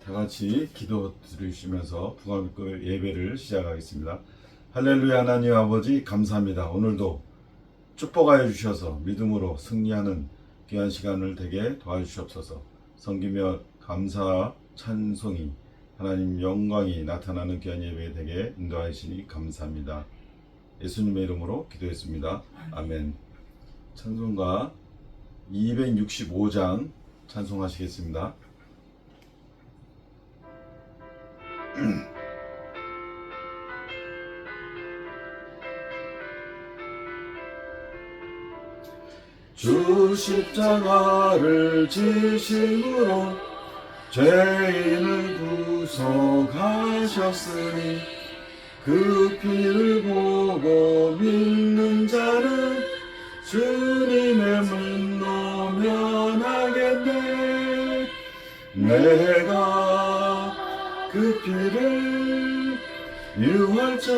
다 같이 기도 드리시면서 부활절 예배를 시작하겠습니다. 할렐루야. 하나님 아버지 감사합니다. 오늘도 축복하여 주셔서 믿음으로 승리하는 귀한 시간을 되게 도와주시옵소서. 섬기며 감사 찬송이 하나님 영광이 나타나는 귀한 예배 되게 인도하시니 감사합니다. 예수님의 이름으로 기도했습니다. 아멘. 찬송가 265장 찬송하시겠습니다. 주 십자가를 지심으로 죄인을 구속하셨으니 그 피를 보고 믿는 자는 주님의 분노 면하겠네. 내가 그 피를 유월절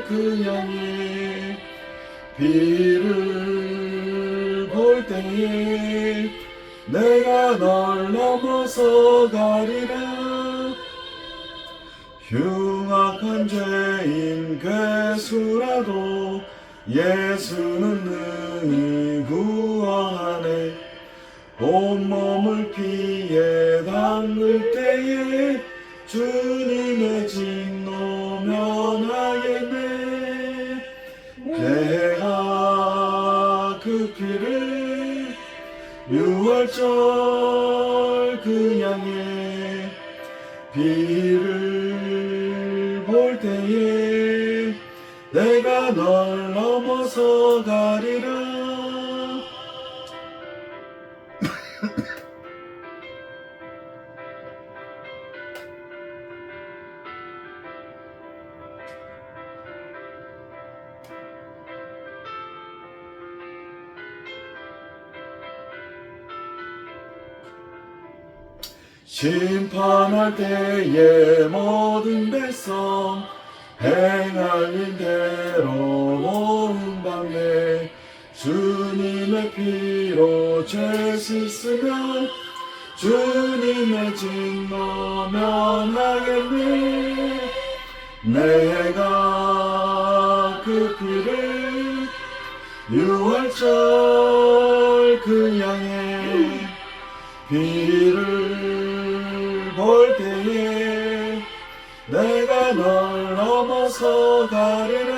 그 양의 피를 볼 때에 내가 널 넘어서 가리라. 흉악한 죄인 괴수라도 예수는 능히 구원하네. 온몸을 피에 담글 때에 주님의 진노 면하겠네. 내가 그 피를 유월절 그 양의 피를 볼 때에 내가 널 넘어서 가리라. 심판할 때에 모든 백성 행할 일대로 온 밤에 주님의 피로 죄 씻으면 주님의 진노 면하겠네. 내가 그 피를 유월절 그 양의 피를 볼 때에 내가 널 넘어서 가리라.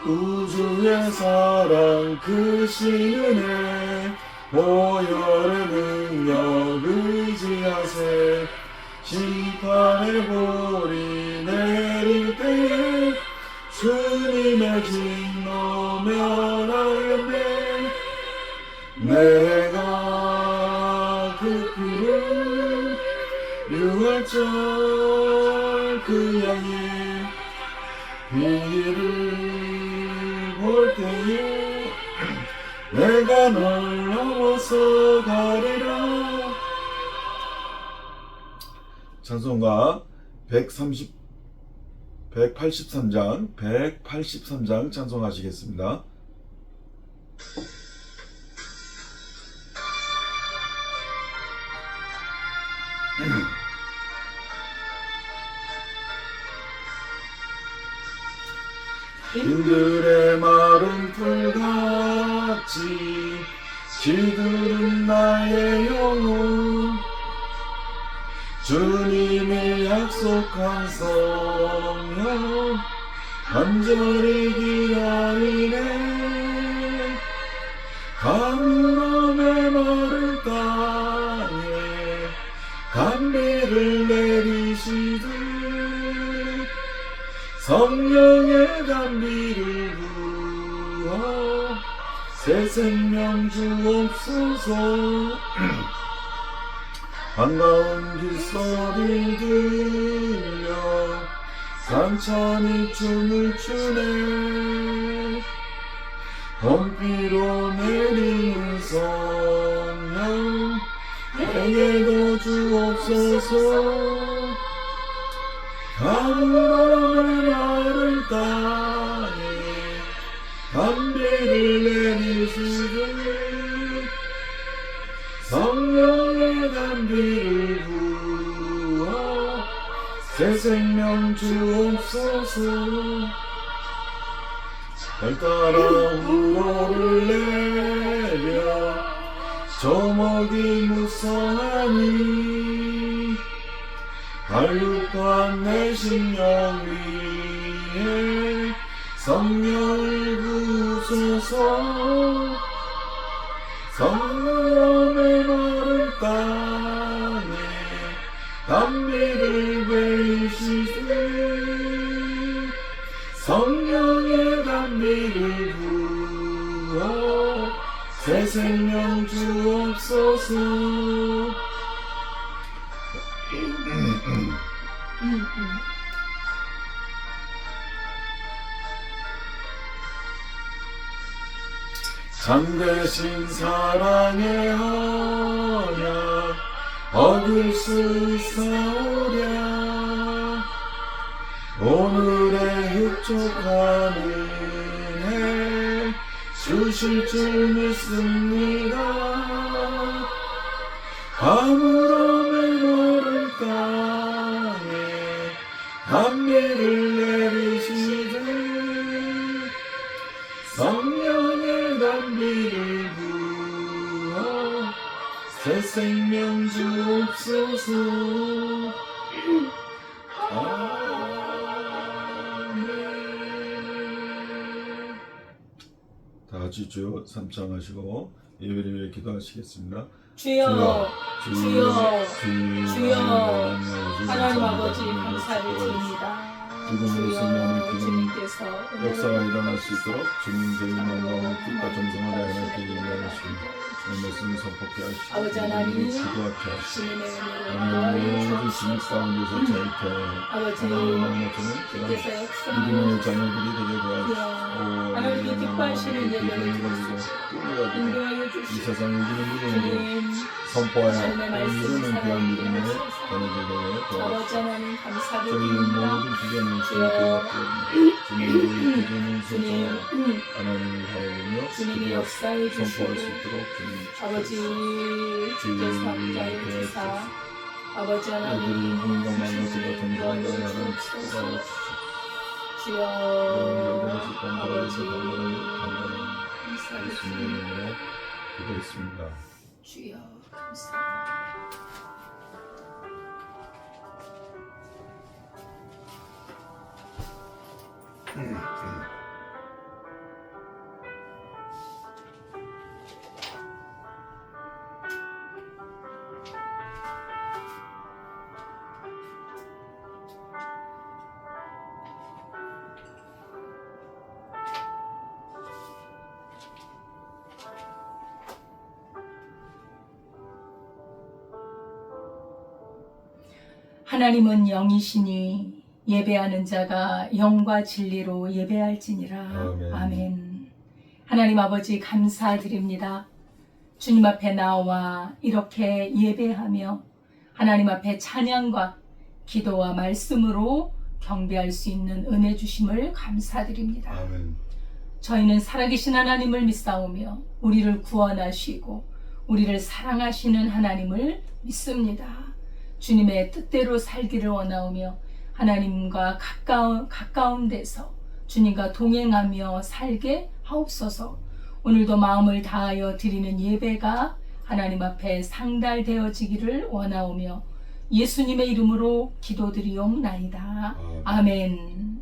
우주의 사랑 크신 은혜 보혈의 능력 의지하세. 심판의 볼이 내릴 때에 주님의 진노 면하겠네. 내가 그 피를 유월절 그 양의 피를 볼 때에 내가 널 넘어서 가리라. 찬송가 183장 찬송하시겠습니다. 흰들의 마른 풀같이 시들은 나의 영혼. 주님이 약속한 성령 간절히 기다리네. 가물음의 마른 땅에 단비를 내리시듯 성령의 단비를 부어 새 생명 주옵소서. 반가운 빗소리 들려 산천이 춤을 추네. 봄비로 내리는 성령 내게도 주옵소서. 가물음의 마른 땅에 단비를 내리시듯 성령의 단비를 부어 새 생명 주옵소서. 별 따라 우로를 내려 저먹이 무성하니 발육한 내 심령 위에 성령을 부으소서. 성령의 마른 땅에 단비를 베이시되 성령의 단비를 부어 새 생명 주옵소서. 참되신 사랑의 언약 얻을 수 있사오랴. 오늘의 흡족한 은혜 주실 줄 믿습니다. 가물함의 마른 땅에 단비를 내리시되 성령의 단비를 부어 새 생명 주옵소서. 아멘. 다 같이 주 삼창하시고 예배를 위해 기도하시겠습니다. 주여, 주여, 주여, 하나님 아버지 감사합니다. 감사를 드립니다. 지금으로 주여, 성령의 주님께서 역사가 일어날 수 있도록 주님 저희 마음과 뜻과 정성을 다하여 기도하시고 말씀 선포케 하시고 아버지 하나님, 기도하게 하시고 주님의 하나님 은혜로 모든 주님 가운데서 저희께 아버지, 하나님 만나서는 주께서 믿음의 역사하여 자녀들이 되게 도와주시고 하나님께 기뻐하시는 예배를 주시고 인도하여 이 주시고 세상에 이기는 믿음으로 주님 선포하여 삶의 말씀 이루는 귀한 믿음에 살아있게 전해지게 아버지 도와주시고 하나님 감사를 저희 드립니다. 모든 기도는 주님께 주님 기도는 주님, 선포 하나님을 바라보며 주님이 기도하시고 역사해 선포할 수 주시고 있도록 주님 아버지 주께서 함께하여 주사 아버지 하나님 우리들이 건강한 것과 주님 정상을 도와주옵소서. 하는 축복을 주여 아버지 아버지 예수님의 감사드립니다. 이름으로 기도했습니다. 주여 감사합니다. 하나님은 영이시니 예배하는 자가 영과 진리로 예배할지니라. 아멘. 아멘. 하나님 아버지 감사드립니다. 주님 앞에 나와 이렇게 예배하며 하나님 앞에 찬양과 기도와 말씀으로 경배할 수 있는 은혜 주심을 감사드립니다. 아멘. 저희는 살아계신 하나님을 믿사오며 우리를 구원하시고 우리를 사랑하시는 하나님을 믿습니다. 주님의 뜻대로 살기를 원하오며 하나님과 가까운 데서 주님과 동행하며 살게 하옵소서. 오늘도 마음을 다하여 드리는 예배가 하나님 앞에 상달되어지기를 원하오며 예수님의 이름으로 기도드리옵나이다. 아멘.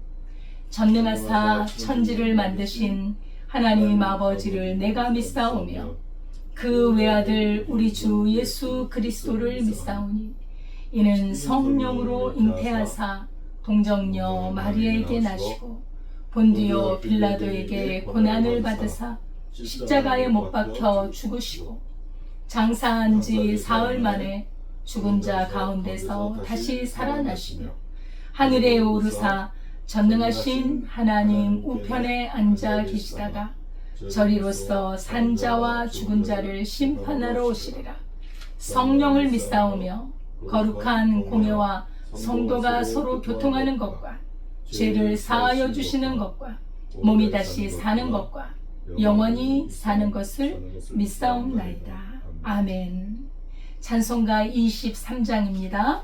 전능하사 천지를 만드신 하나님 아버지를 내가 믿사오며 그 외아들 우리 주 예수 그리스도를 믿사오니 이는 성령으로 잉태하사 동정녀 마리아에게 나시고 본디오 빌라도에게 고난을 받으사 십자가에 못 박혀 죽으시고 장사한 지 사흘 만에 죽은 자 가운데서 다시 살아나시며 하늘에 오르사 전능하신 하나님 우편에 앉아 계시다가 저리로서 산자와 죽은 자를 심판하러 오시리라. 성령을 믿사오며 거룩한 공예와 성도가 서로 교통하는 것과 죄를 사하여 주시는 것과 몸이 다시 사는 것과 영원히 사는 것을 믿사옵나이다. 아멘. 찬송가 23장입니다.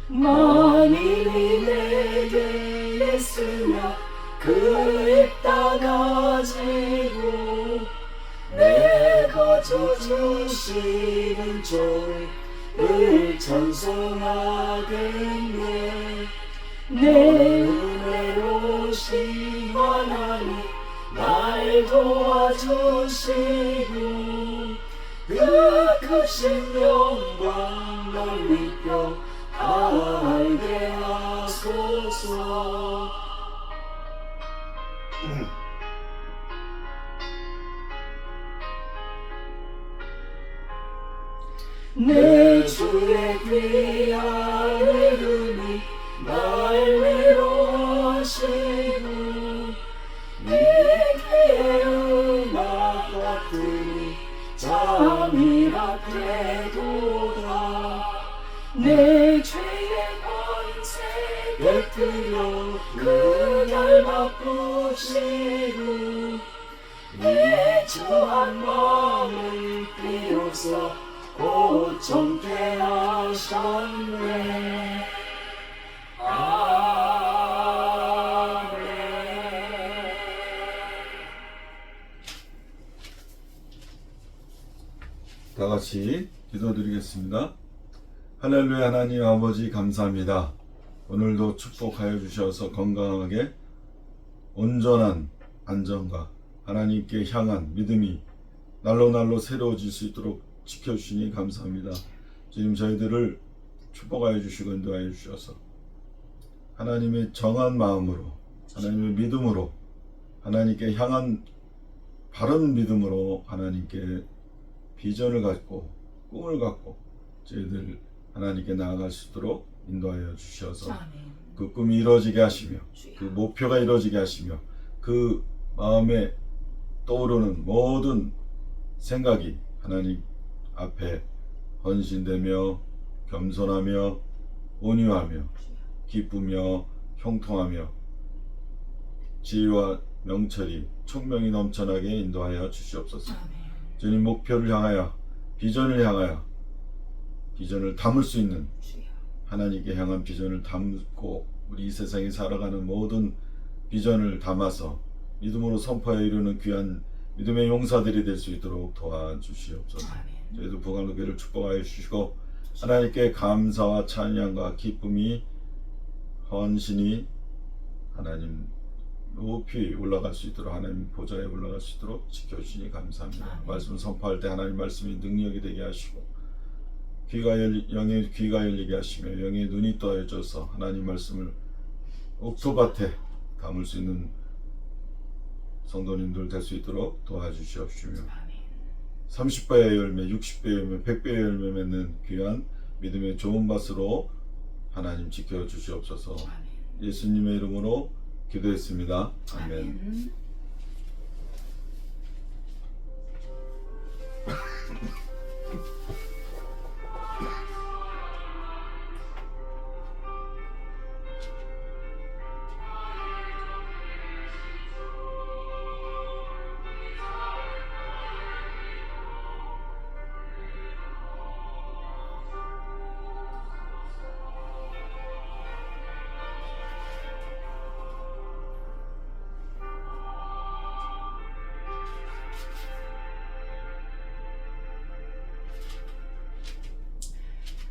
만일이 내게 예수냐 그 입 다가지고 내가 저 주시는 종을 찬송하겠네. 내 은혜로우신 하나님 날 도와주시고 그 크신 영광 넓이뼈 알게 하소서. 내 주의 귀한 이름이 날 위로하시고 네 귀에 음악 같으니 잠이라 되도다. 내 죄의 권세 뱉으려 그날 바꾸시고 내 주한 마음을 비로소 고청케 하셨네. 아멘. 다 같이 기도드리겠습니다. 할렐루야. 하나님 아버지 감사합니다. 오늘도 축복하여 주셔서 건강하게 온전한 안전과 하나님께 향한 믿음이 날로 새로워질 수 있도록 지켜주시니 감사합니다. 지금 저희들을 축복하여 주시고 인도하여 주셔서 하나님의 정한 마음으로, 하나님의 믿음으로, 하나님께 향한 바른 믿음으로 하나님께 비전을 갖고 꿈을 갖고 저희들 하나님께 나아갈 수 있도록 인도하여 주셔서 그 꿈이 이루어지게 하시며 그 목표가 이루어지게 하시며 그 마음에 떠오르는 모든 생각이 하나님 앞에 헌신되며 겸손하며 온유하며 기쁘며 형통하며 지혜와 명철이 총명이 넘쳐나게 인도하여 주시옵소서. 주님 목표를 향하여 비전을 향하여 비전을 담을 수 있는 하나님께 향한 비전을 담고 우리 이 세상에 살아가는 모든 비전을 담아서 믿음으로 선포하여 이루는 귀한 믿음의 용사들이 될 수 있도록 도와주시옵소서. 저희도 부강교회를 축복하여 주시고 하나님께 감사와 찬양과 기쁨이 헌신이 하나님 높이 올라갈 수 있도록 하나님 보좌에 올라갈 수 있도록 지켜주시니 감사합니다. 말씀 선포할 때 하나님 말씀이 능력이 되게 하시고 영의 귀가 열리게 하시며 영의 눈이 떠져서 하나님 말씀을 옥토밭에 담을 수 있는 성도님들 될 수 있도록 도와주시옵시며 30배의 열매, 60배의 열매, 100배의 열매 맺는 귀한 믿음의 좋은 밭으로 하나님 지켜주시옵소서. 예수님의 이름으로 기도했습니다. 아멘.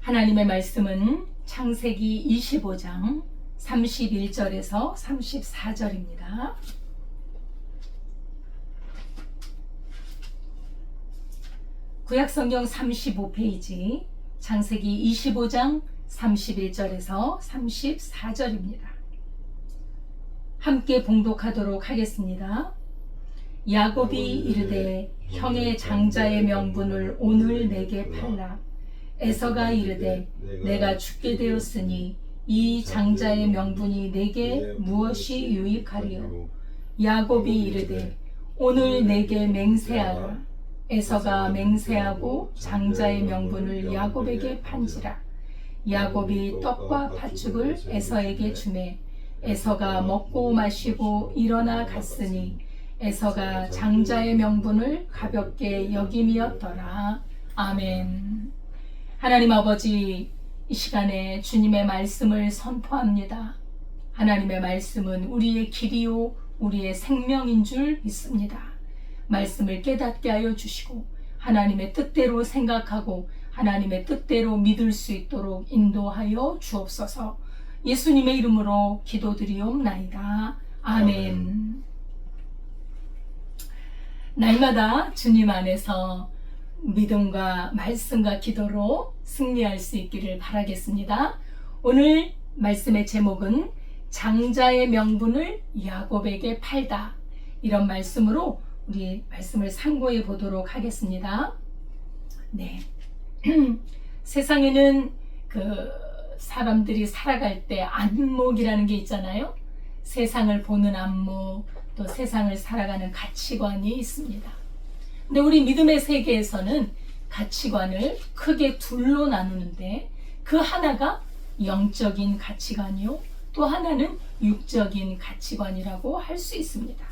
하나님의 말씀은 창세기 25장 31절에서 34절입니다. 구약성경 35페이지 창세기 25장 31절에서 34절입니다. 함께 봉독하도록 하겠습니다. 야곱이 이르되 형의 장자의 명분을 오늘 내게 팔라. 에서가 이르되 내가 죽게 되었으니 이 장자의 명분이 내게 무엇이 유익하리요. 야곱이 이르되 오늘 내게 맹세하라. 에서가 맹세하고 장자의 명분을 야곱에게 판지라. 야곱이 떡과 팥죽을 에서에게 주매 에서가 먹고 마시고 일어나 갔으니 에서가 장자의 명분을 가볍게 여김이었더라. 아멘. 하나님 아버지, 이 시간에 주님의 말씀을 선포합니다. 하나님의 말씀은 우리의 길이요 우리의 생명인 줄 믿습니다. 말씀을 깨닫게 하여 주시고 하나님의 뜻대로 생각하고 하나님의 뜻대로 믿을 수 있도록 인도하여 주옵소서. 예수님의 이름으로 기도드리옵나이다. 아멘. 날마다 주님 안에서 믿음과 말씀과 기도로 승리할 수 있기를 바라겠습니다. 오늘 말씀의 제목은 장자의 명분을 야곱에게 팔다. 이런 말씀으로 우리 말씀을 상고해 보도록 하겠습니다. 네. 세상에는 사람들이 살아갈 때 안목이라는 게 있잖아요. 세상을 보는 안목, 또 세상을 살아가는 가치관이 있습니다. 근데 우리 믿음의 세계에서는 가치관을 크게 둘로 나누는데 그 하나가 영적인 가치관이요, 또 하나는 육적인 가치관이라고 할 수 있습니다.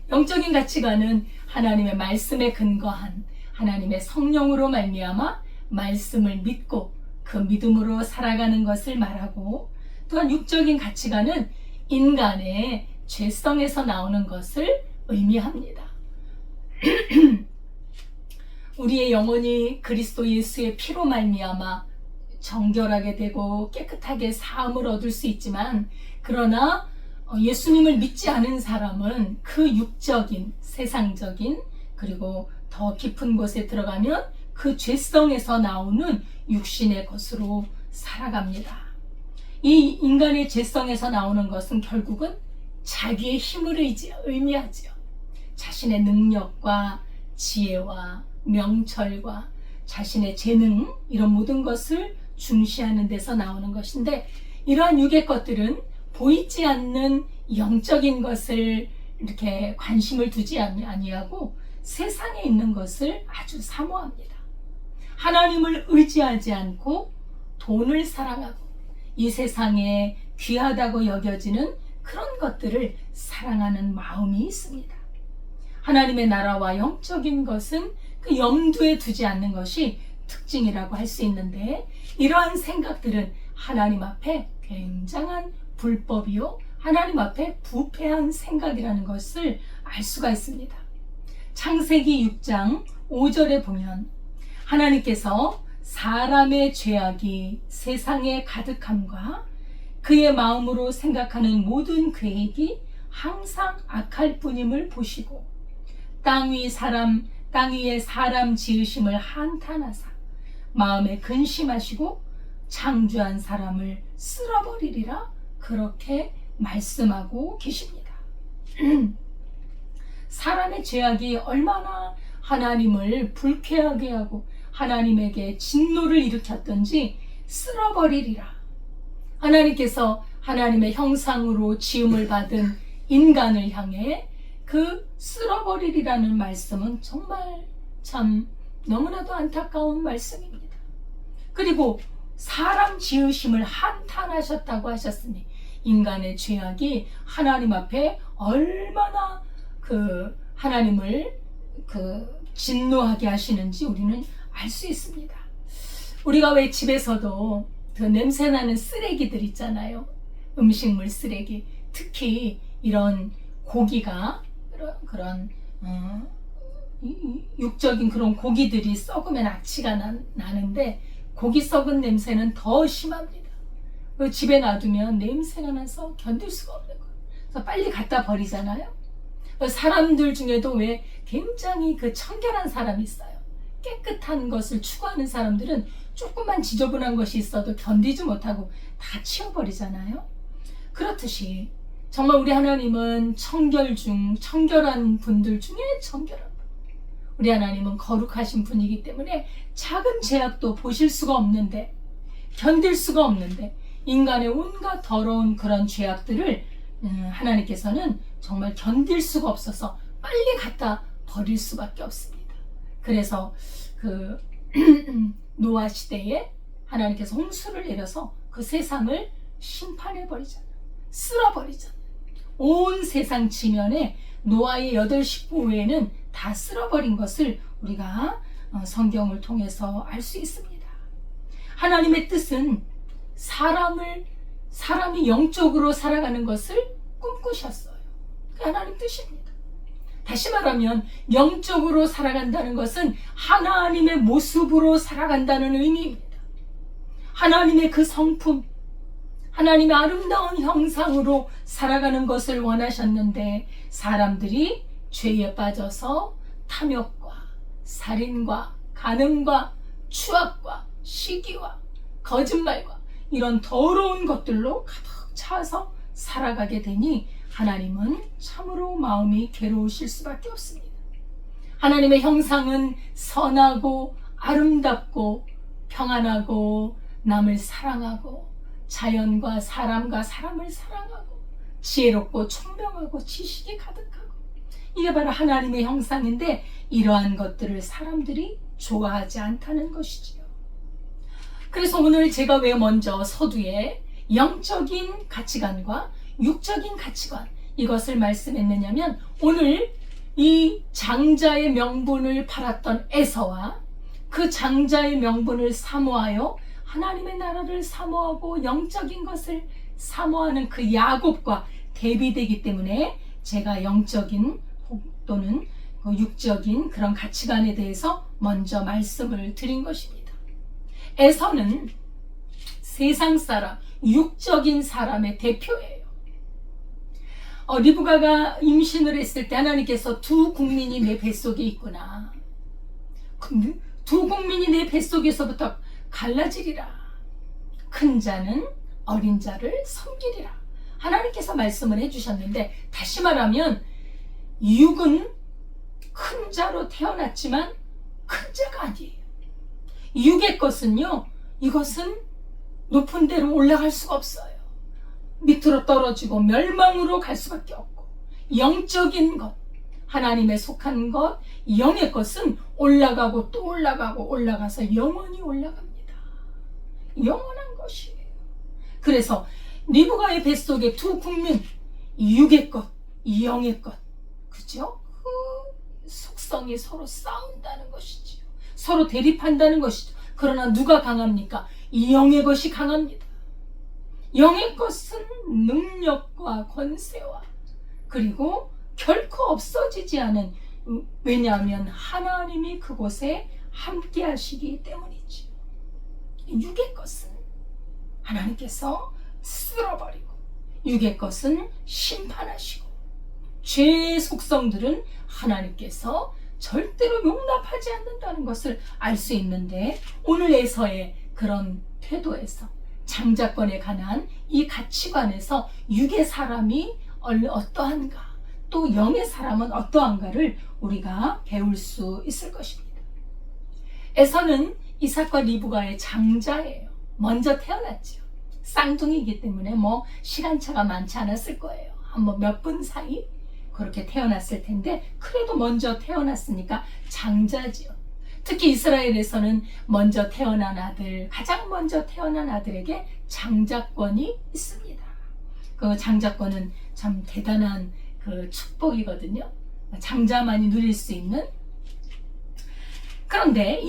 영적인 가치관은 하나님의 말씀에 근거한 하나님의 성령으로 말미암아 말씀을 믿고 그 믿음으로 살아가는 것을 말하고, 또한 육적인 가치관은 인간의 죄성에서 나오는 것을 의미합니다. 우리의 영혼이 그리스도 예수의 피로 말미암아 정결하게 되고 깨끗하게 사함을 얻을 수 있지만, 그러나 예수님을 믿지 않은 사람은 그 육적인, 세상적인, 그리고 더 깊은 곳에 들어가면 그 죄성에서 나오는 육신의 것으로 살아갑니다. 이 인간의 죄성에서 나오는 것은 결국은 자기의 힘을 의미하죠. 자신의 능력과 지혜와 명철과 자신의 재능, 이런 모든 것을 중시하는 데서 나오는 것인데, 이러한 육의 것들은 보이지 않는 영적인 것을 이렇게 관심을 두지 아니하고 세상에 있는 것을 아주 사모합니다. 하나님을 의지하지 않고 돈을 사랑하고 이 세상에 귀하다고 여겨지는 그런 것들을 사랑하는 마음이 있습니다. 하나님의 나라와 영적인 것은 그 염두에 두지 않는 것이 특징이라고 할 수 있는데, 이러한 생각들은 하나님 앞에 굉장한 불법이요, 하나님 앞에 부패한 생각이라는 것을 알 수가 있습니다. 창세기 6장 5절에 보면 하나님께서 사람의 죄악이 세상에 가득함과 그의 마음으로 생각하는 모든 계획이 항상 악할 뿐임을 보시고 땅 위에 사람 지으심을 한탄하사 마음에 근심하시고 창조한 사람을 쓸어버리리라, 그렇게 말씀하고 계십니다. 사람의 죄악이 얼마나 하나님을 불쾌하게 하고 하나님에게 진노를 일으켰던지 쓸어버리리라. 하나님께서 하나님의 형상으로 지음을 받은 인간을 향해 그 쓸어버리리라는 말씀은 정말 참 너무나도 안타까운 말씀입니다. 그리고 사람 지으심을 한탄하셨다고 하셨으니 인간의 죄악이 하나님 앞에 얼마나 하나님을 진노하게 하시는지 우리는 알 수 있습니다. 우리가 왜 집에서도 그 냄새나는 쓰레기들 있잖아요. 음식물 쓰레기, 특히 이런 고기가 그런 육적인 그런 고기들이 썩으면 악취가 나는데, 고기 썩은 냄새는 더 심합니다. 집에 놔두면 냄새가 나서 견딜 수가 없는 거예요. 그래서 빨리 갖다 버리잖아요. 사람들 중에도 왜 굉장히 청결한 사람이 있어요. 깨끗한 것을 추구하는 사람들은 조금만 지저분한 것이 있어도 견디지 못하고 다 치워버리잖아요. 그렇듯이 정말 우리 하나님은 청결한 분들 중에 청결한 분. 우리 하나님은 거룩하신 분이기 때문에 작은 죄악도 보실 수가 없는데, 견딜 수가 없는데, 인간의 온갖 더러운 그런 죄악들을 하나님께서는 정말 견딜 수가 없어서 빨리 갖다 버릴 수밖에 없습니다. 그래서 노아 시대에 하나님께서 홍수를 내려서 그 세상을 심판해 버리잖아요. 쓸어버리잖아요. 온 세상 지면에 노아의 8 식구 외에는 다 쓸어버린 것을 우리가 성경을 통해서 알 수 있습니다. 하나님의 뜻은 사람이 영적으로 살아가는 것을 꿈꾸셨어요. 그 하나님 뜻입니다. 다시 말하면 영적으로 살아간다는 것은 하나님의 모습으로 살아간다는 의미입니다. 하나님의 그 성품, 하나님의 아름다운 형상으로 살아가는 것을 원하셨는데 사람들이 죄에 빠져서 탐욕과 살인과 간음과 추악과 시기와 거짓말과 이런 더러운 것들로 가득 차서 살아가게 되니 하나님은 참으로 마음이 괴로우실 수밖에 없습니다. 하나님의 형상은 선하고 아름답고 평안하고 남을 사랑하고 자연과 사람과 사람을 사랑하고 지혜롭고 총명하고 지식이 가득하고 이게 바로 하나님의 형상인데 이러한 것들을 사람들이 좋아하지 않다는 것이지요. 그래서 오늘 제가 왜 먼저 서두에 영적인 가치관과 육적인 가치관 이것을 말씀했느냐면 오늘 이 장자의 명분을 팔았던 에서와 그 장자의 명분을 사모하여 하나님의 나라를 사모하고 영적인 것을 사모하는 그 야곱과 대비되기 때문에 제가 영적인 또는 육적인 그런 가치관에 대해서 먼저 말씀을 드린 것입니다. 에서는 세상 사람, 육적인 사람의 대표예요. 리브가가 임신을 했을 때 하나님께서 두 국민이 내 뱃속에 있구나. 두 국민이 내 뱃속에서부터 갈라지리라. 큰 자는 어린 자를 섬기리라. 하나님께서 말씀을 해주셨는데 다시 말하면 육은 큰 자로 태어났지만 큰 자가 아니에요. 육의 것은요, 이것은 높은 데로 올라갈 수가 없어요. 밑으로 떨어지고 멸망으로 갈 수밖에 없고 영적인 것, 하나님에 속한 것, 영의 것은 올라가고 또 올라가고 올라가서 영원히 올라갑니다. 영원한 것이에요. 그래서 리브가의 뱃속에 두 국민, 육의 것, 영의 것, 그죠? 그 속성이 서로 싸운다는 것이지요. 서로 대립한다는 것이죠. 그러나 누가 강합니까? 영의 것이 강합니다. 영의 것은 능력과 권세와 그리고 결코 없어지지 않은, 왜냐하면 하나님이 그곳에 함께 하시기 때문이지요. 육의 것은 하나님께서 쓸어버리고 육의 것은 심판하시고 죄의 속성들은 하나님께서 절대로 용납하지 않는다는 것을 알 수 있는데 오늘 에서의 그런 태도에서 장자권에 관한 이 가치관에서 육의 사람이 어떠한가 또 영의 사람은 어떠한가를 우리가 배울 수 있을 것입니다. 에서는 이삭과 리브가의 장자예요. 먼저 태어났죠. 쌍둥이이기 때문에 시간차가 많지 않았을 거예요. 한번 몇 분 사이 그렇게 태어났을 텐데 그래도 먼저 태어났으니까 장자지요. 특히 이스라엘에서는 먼저 태어난 아들, 가장 먼저 태어난 아들에게 장자권이 있습니다. 그 장자권은 참 대단한 그 축복이거든요. 장자만이 누릴 수 있는. 그런데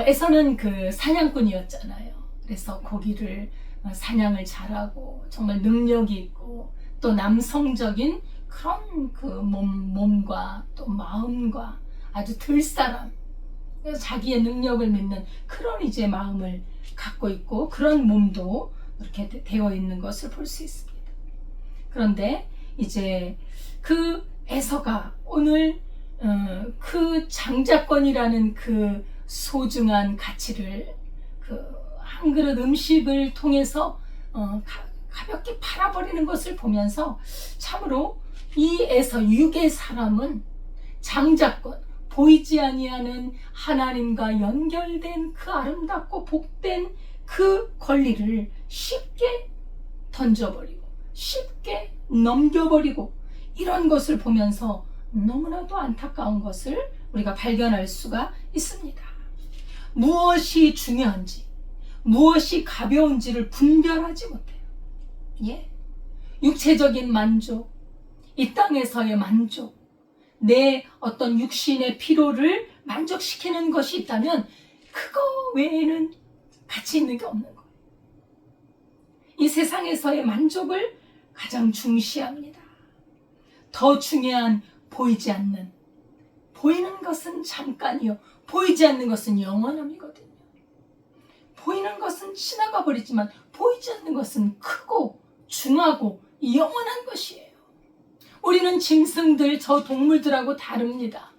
에서는 그 사냥꾼이었잖아요. 그래서 고기를 사냥을 잘하고 정말 능력이 있고 또 남성적인 그런 그 몸과 또 마음과 아주 들사람, 자기의 능력을 믿는 그런 이제 마음을 갖고 있고 그런 몸도 이렇게 되어 있는 것을 볼 수 있습니다. 그런데 이제 그 에서가 오늘 그 장자권이라는 그 소중한 가치를 그 한 그릇 음식을 통해서 가볍게 팔아버리는 것을 보면서 참으로 이 에서 육의 사람은 장자권, 보이지 아니하는 하나님과 연결된 그 아름답고 복된 그 권리를 쉽게 던져버리고 쉽게 넘겨버리고 이런 것을 보면서 너무나도 안타까운 것을 우리가 발견할 수가 있습니다. 무엇이 중요한지 무엇이 가벼운지를 분별하지 못해요. 예, 육체적인 만족, 이 땅에서의 만족, 내 어떤 육신의 피로를 만족시키는 것이 있다면 그거 외에는 가치 있는 게 없는 거예요. 이 세상에서의 만족을 가장 중시합니다. 더 중요한 보이지 않는, 보이는 것은 잠깐이요, 보이지 않는 것은 영원함이거든요. 보이는 것은 지나가 버리지만 보이지 않는 것은 크고 중하고 영원한 것이에요. 우리는 짐승들, 저 동물들하고 다릅니다.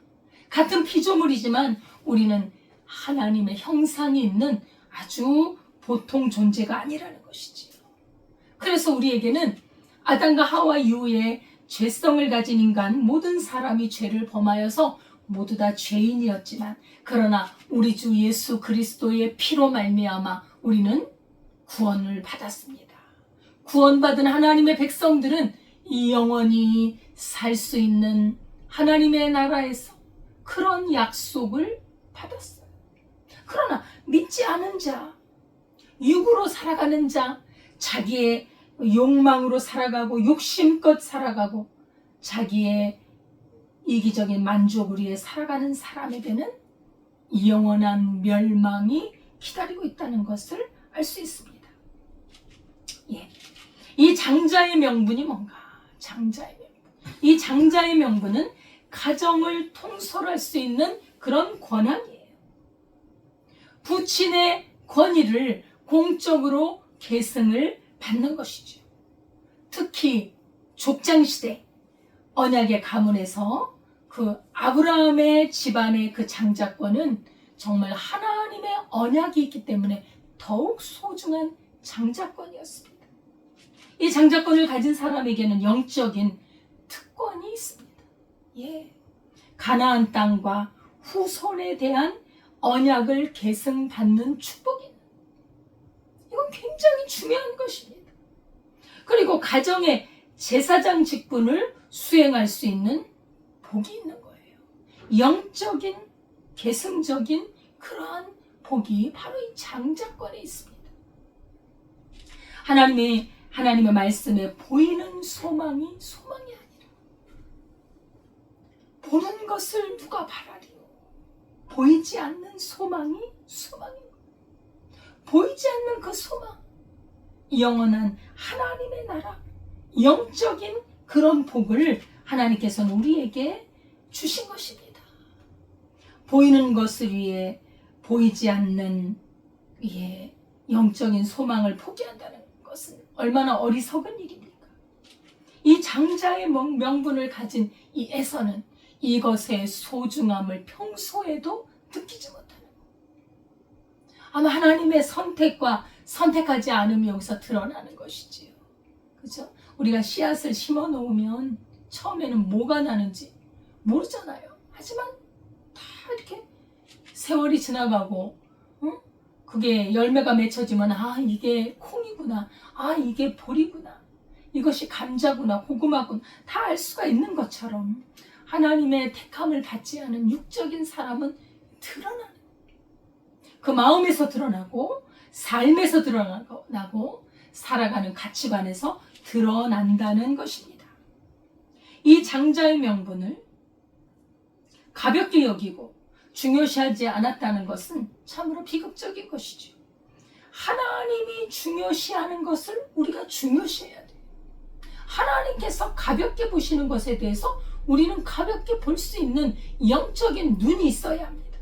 같은 피조물이지만 우리는 하나님의 형상이 있는 아주 보통 존재가 아니라는 것이지요. 그래서 우리에게는 아담과 하와 이후에 죄성을 가진 인간, 모든 사람이 죄를 범하여서 모두 다 죄인이었지만, 그러나 우리 주 예수 그리스도의 피로 말미암아 우리는 구원을 받았습니다. 구원받은 하나님의 백성들은 이 영원히 살 수 있는 하나님의 나라에서 그런 약속을 받았어요. 그러나 믿지 않은 자, 육으로 살아가는 자, 자기의 욕망으로 살아가고 욕심껏 살아가고 자기의 이기적인 만족을 위해 살아가는 사람에게는 영원한 멸망이 기다리고 있다는 것을 알 수 있습니다. 예. 이 장자의 명분이 뭔가? 장자의 명분. 이 장자의 명분은 가정을 통솔할 수 있는 그런 권한이에요. 부친의 권위를 공적으로 계승을 받는 것이죠. 특히 족장시대 언약의 가문에서 그 아브라함의 집안의 그 장자권은 정말 하나님의 언약이 있기 때문에 더욱 소중한 장자권이었습니다. 이 장자권을 가진 사람에게는 영적인 특권이 있습니다. 예. 가나안 땅과 후손에 대한 언약을 계승받는 축복이 있는, 이건 굉장히 중요한 것입니다. 그리고 가정의 제사장 직분을 수행할 수 있는 복이 있는 거예요. 영적인 계승적인 그러한 복이 바로 이 장자권에 있습니다. 하나님의 말씀에 보이는 소망이 아니라 보는 것을 누가 바라리요? 보이지 않는 소망입니다. 보이지 않는 그 소망, 영원한 하나님의 나라, 영적인 그런 복을 하나님께서는 우리에게 주신 것입니다. 보이는 것을 위해 보이지 않는 영적인 소망을 포기한다는 것은 얼마나 어리석은 일입니까? 이 장자의 명분을 가진 이 에서는 이것의 소중함을 평소에도 느끼지 못하는 것. 아마 하나님의 선택과 선택하지 않음이 여기서 드러나는 것이지요. 그죠? 우리가 씨앗을 심어 놓으면 처음에는 뭐가 나는지 모르잖아요. 하지만 다 이렇게 세월이 지나가고 그게 열매가 맺혀지면 이게 콩이구나, 이게 보리구나, 이것이 감자구나, 고구마구나 다 알 수가 있는 것처럼 하나님의 택함을 받지 않은 육적인 사람은 드러나는, 그 마음에서 드러나고 삶에서 드러나고 살아가는 가치관에서 드러난다는 것입니다. 이 장자의 명분을 가볍게 여기고 중요시하지 않았다는 것은 참으로 비극적인 것이죠. 하나님이 중요시하는 것을 우리가 중요시해야 돼요. 하나님께서 가볍게 보시는 것에 대해서 우리는 가볍게 볼 수 있는 영적인 눈이 있어야 합니다.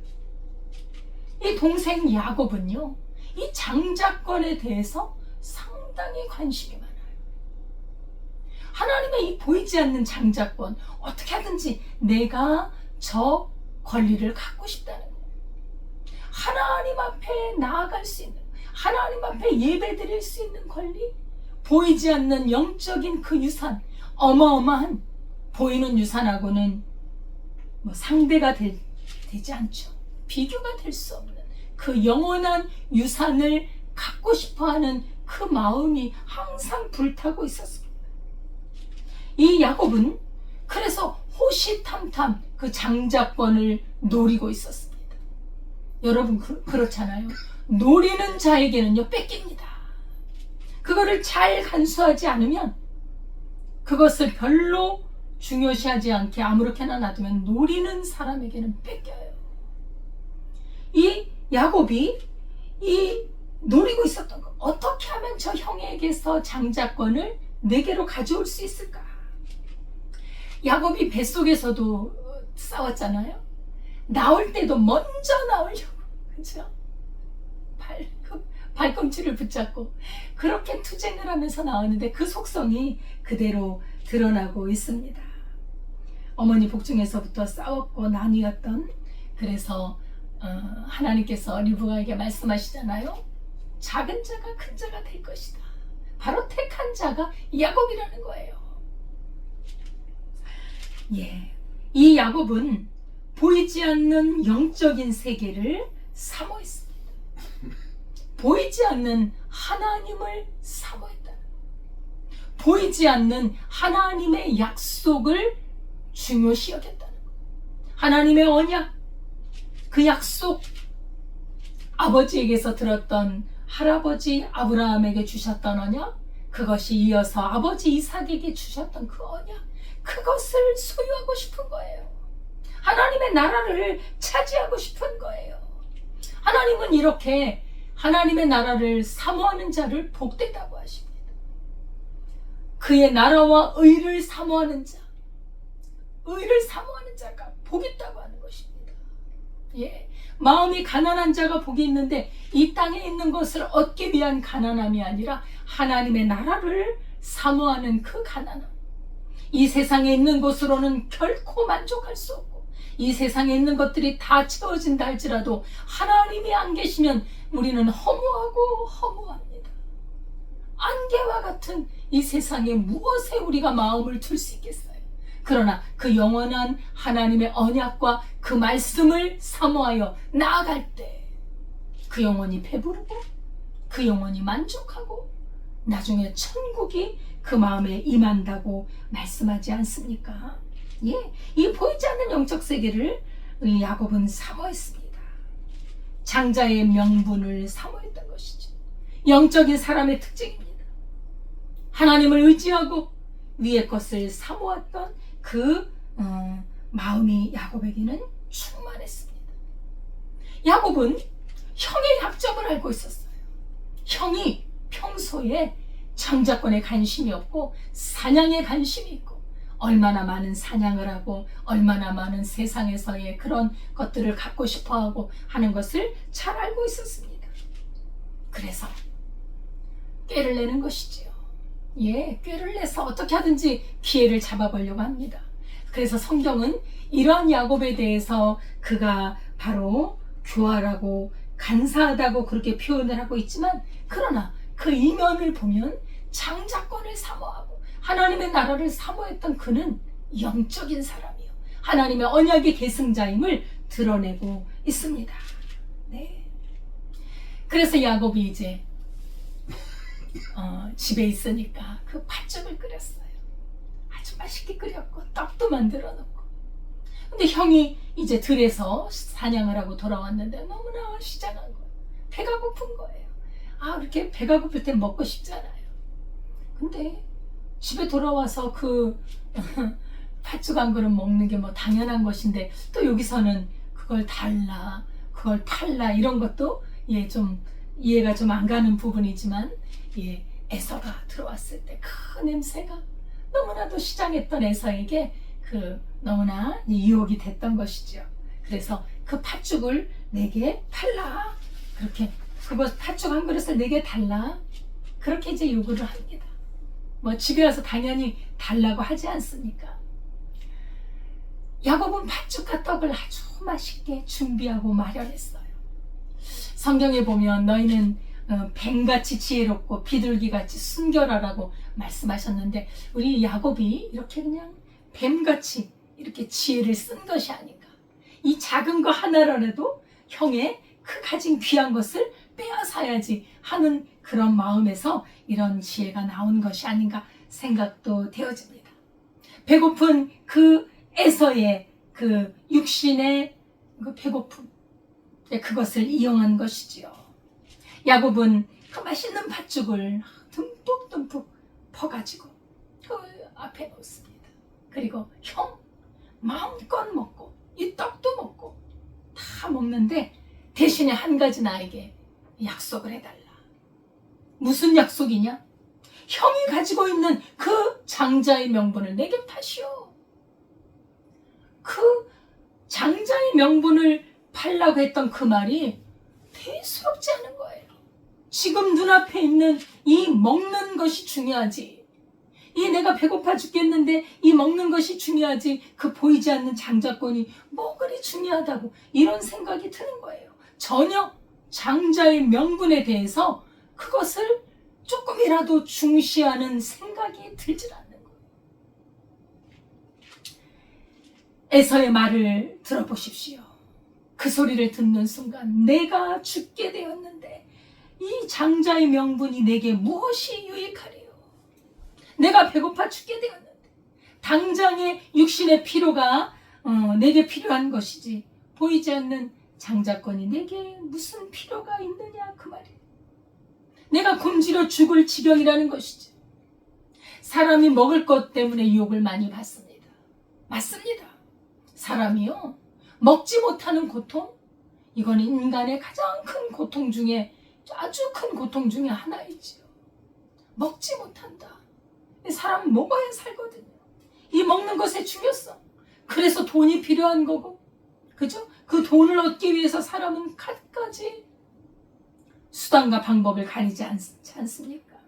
이 동생 야곱은요, 이 장자권에 대해서 상당히 관심이 많아요. 하나님의 이 보이지 않는 장자권, 어떻게 하든지 내가 저 권리를 갖고 싶다는 거예요. 하나님 앞에 나아갈 수 있는, 하나님 앞에 예배 드릴 수 있는 권리, 보이지 않는 영적인 그 유산, 어마어마한, 보이는 유산하고는 상대가 되지 않죠. 비교가 될 수 없는 그 영원한 유산을 갖고 싶어하는 그 마음이 항상 불타고 있었습니다. 이 야곱은 그래서 호시탐탐 그 장자권을 노리고 있었습니다. 여러분 그렇잖아요. 노리는 자에게는요 뺏깁니다. 그거를 잘 간수하지 않으면 그것을 별로 중요시하지 않게 아무렇게나 놔두면 노리는 사람에게는 뺏겨요. 이 야곱이 이 노리고 있었던 것, 어떻게 하면 저 형에게서 장자권을 내게로 가져올 수 있을까? 야곱이 뱃속에서도 싸웠잖아요. 나올 때도 먼저 나오려고, 그렇죠? 발꿈치를 붙잡고 그렇게 투쟁을 하면서 나왔는데 그 속성이 그대로 드러나고 있습니다. 어머니 복중에서부터 싸웠고 나뉘었던, 그래서 하나님께서 리브가에게 말씀하시잖아요. 작은 자가 큰 자가 될 것이다. 바로 택한 자가 야곱이라는 거예요. 예, 이 야곱은 보이지 않는 영적인 세계를 사모했습니다. 보이지 않는 하나님을 사모했다. 보이지 않는 하나님의 약속을 중요시 여겼다는 것. 하나님의 언약, 그 약속, 아버지에게서 들었던 할아버지 아브라함에게 주셨던 언약, 그것이 이어서 아버지 이삭에게 주셨던 그 언약, 그것을 소유하고 싶은 거예요. 하나님의 나라를 차지하고 싶은 거예요. 하나님은 이렇게 하나님의 나라를 사모하는 자를 복되다고 하십니다. 그의 나라와 의를 사모하는 자, 의를 사모하는 자가 복 있다고 하는 것입니다. 예, 마음이 가난한 자가 복이 있는데 이 땅에 있는 것을 얻기 위한 가난함이 아니라 하나님의 나라를 사모하는 그 가난함. 이 세상에 있는 것으로는 결코 만족할 수 없고, 이 세상에 있는 것들이 다 채워진다 할지라도 하나님이 안 계시면 우리는 허무하고 허무합니다. 안개와 같은 이 세상에 무엇에 우리가 마음을 둘 수 있겠어요? 그러나 그 영원한 하나님의 언약과 그 말씀을 사모하여 나아갈 때 그 영혼이 배부르고 그 영혼이 만족하고 나중에 천국이 그 마음에 임한다고 말씀하지 않습니까? 예, 이 보이지 않는 영적 세계를 야곱은 사모했습니다. 장자의 명분을 사모했던 것이죠. 영적인 사람의 특징입니다. 하나님을 의지하고 위의 것을 사모했던 그 마음이 야곱에게는 충만했습니다. 야곱은 형의 약점을 알고 있었어요. 형이 평소에 장자권에 관심이 없고 사냥에 관심이 있고, 얼마나 많은 사냥을 하고 얼마나 많은 세상에서의 그런 것들을 갖고 싶어하고 하는 것을 잘 알고 있었습니다. 그래서 꾀를 내는 것이지요. 예, 꾀를 내서 어떻게 하든지 기회를 잡아보려고 합니다. 그래서 성경은 이러한 야곱에 대해서 그가 바로 교활하고 간사하다고 그렇게 표현을 하고 있지만, 그러나 그 이면을 보면 장자권을 사모하고 하나님의 나라를 사모했던 그는 영적인 사람이요, 하나님의 언약의 계승자임을 드러내고 있습니다. 네. 그래서 야곱이 이제 집에 있으니까 그 팥죽을 끓였어요. 아주 맛있게 끓였고 떡도 만들어 놓고. 근데 형이 이제 들에서 사냥을 하고 돌아왔는데 너무나 시장한 거예요. 배가 고픈 거예요. 이렇게 배가 고플 땐 먹고 싶잖아요. 근데 집에 돌아와서 그 팥죽 한 그릇 먹는 게 뭐 당연한 것인데, 또 여기서는 그걸 달라, 그걸 팔라, 이런 것도 좀 이해가 좀 안 가는 부분이지만, 에서가 들어왔을 때 그 냄새가 너무나도 시장했던 에서에게 너무나 유혹이 됐던 것이죠. 그래서 그 팥죽을 내게 팔라, 그렇게 그거 팥죽 한 그릇을 내게 달라, 그렇게 이제 요구를 합니다. 뭐 집에 와서 당연히 달라고 하지 않습니까? 야곱은 팥죽과 떡을 아주 맛있게 준비하고 마련했어요. 성경에 보면 너희는 뱀같이 지혜롭고 비둘기같이 순결하라고 말씀하셨는데, 우리 야곱이 이렇게 그냥 뱀같이 이렇게 지혜를 쓴 것이 아닌가. 이 작은 거 하나라도 형의 그 가진 귀한 것을 빼앗아야지 하는 그런 마음에서 이런 지혜가 나온 것이 아닌가 생각도 되어집니다. 배고픈 그 에서의 그 육신의 그 배고픔, 그것을 이용한 것이지요. 야곱은 그 맛있는 팥죽을 듬뿍듬뿍 퍼가지고 앞에 놓습니다. 그리고 형 마음껏 먹고 이 떡도 먹고 다 먹는데 대신에 한 가지 나에게 약속을 해달라. 무슨 약속이냐? 형이 가지고 있는 그 장자의 명분을 내게 파시오. 그 장자의 명분을 팔라고 했던 그 말이 대수롭지 않은 거예요. 지금 눈앞에 있는 이 먹는 것이 중요하지. 이 내가 배고파 죽겠는데 이 먹는 것이 중요하지. 그 보이지 않는 장자권이 뭐 그리 중요하다고 이런 생각이 드는 거예요. 전혀 장자의 명분에 대해서 그것을 조금이라도 중시하는 생각이 들질 않는 거예요. 에서의 말을 들어보십시오. 그 소리를 듣는 순간 내가 죽게 되었는데 이 장자의 명분이 내게 무엇이 유익하리요? 내가 배고파 죽게 되었는데 당장의 육신의 피로가 내게 필요한 것이지 보이지 않는 장자권이 내게 무슨 필요가 있느냐 그 말이에요. 내가 굶주려 죽을 지경이라는 것이지. 사람이 먹을 것 때문에 유혹을 많이 받습니다. 맞습니다. 사람이요 먹지 못하는 고통, 이건 인간의 가장 큰 고통 중에 아주 큰 고통 중에 하나이지요. 먹지 못한다. 사람은 먹어야 살거든요. 이 먹는 것의 중요성. 그래서 돈이 필요한 거고, 그죠? 그 돈을 얻기 위해서 사람은 갖가지 수단과 방법을 가리지 않지 않습니까?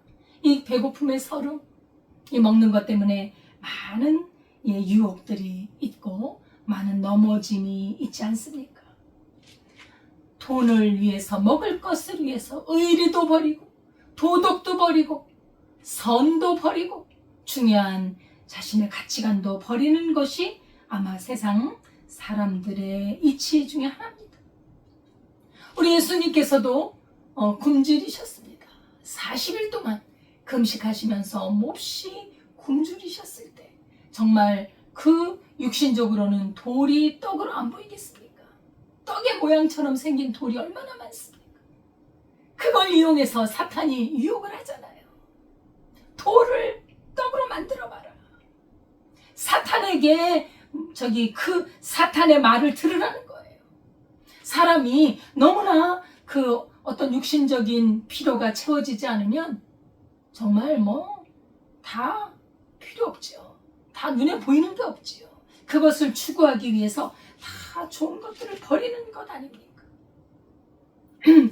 이 배고픔의 서름, 이 먹는 것 때문에 많은 유혹들이 있고 많은 넘어짐이 있지 않습니까? 돈을 위해서, 먹을 것을 위해서 의리도 버리고 도덕도 버리고 선도 버리고 중요한 자신의 가치관도 버리는 것이 아마 세상 사람들의 이치 중에 하나입니다. 우리 예수님께서도 굶주리셨습니다. 40일 동안 금식하시면서 몹시 굶주리셨을 때 정말 그 육신적으로는 돌이 떡으로 안 보이겠습니까? 떡의 모양처럼 생긴 돌이 얼마나 많습니까? 그걸 이용해서 사탄이 유혹을 하잖아요. 돌을 떡으로 만들어봐라. 사탄에게 그 사탄의 말을 들으라는 거예요. 사람이 너무나 그 어떤 육신적인 필요가 채워지지 않으면 정말 다 필요 없죠. 다 눈에 보이는 게 없지요. 그것을 추구하기 위해서 다 좋은 것들을 버리는 것 아닙니까?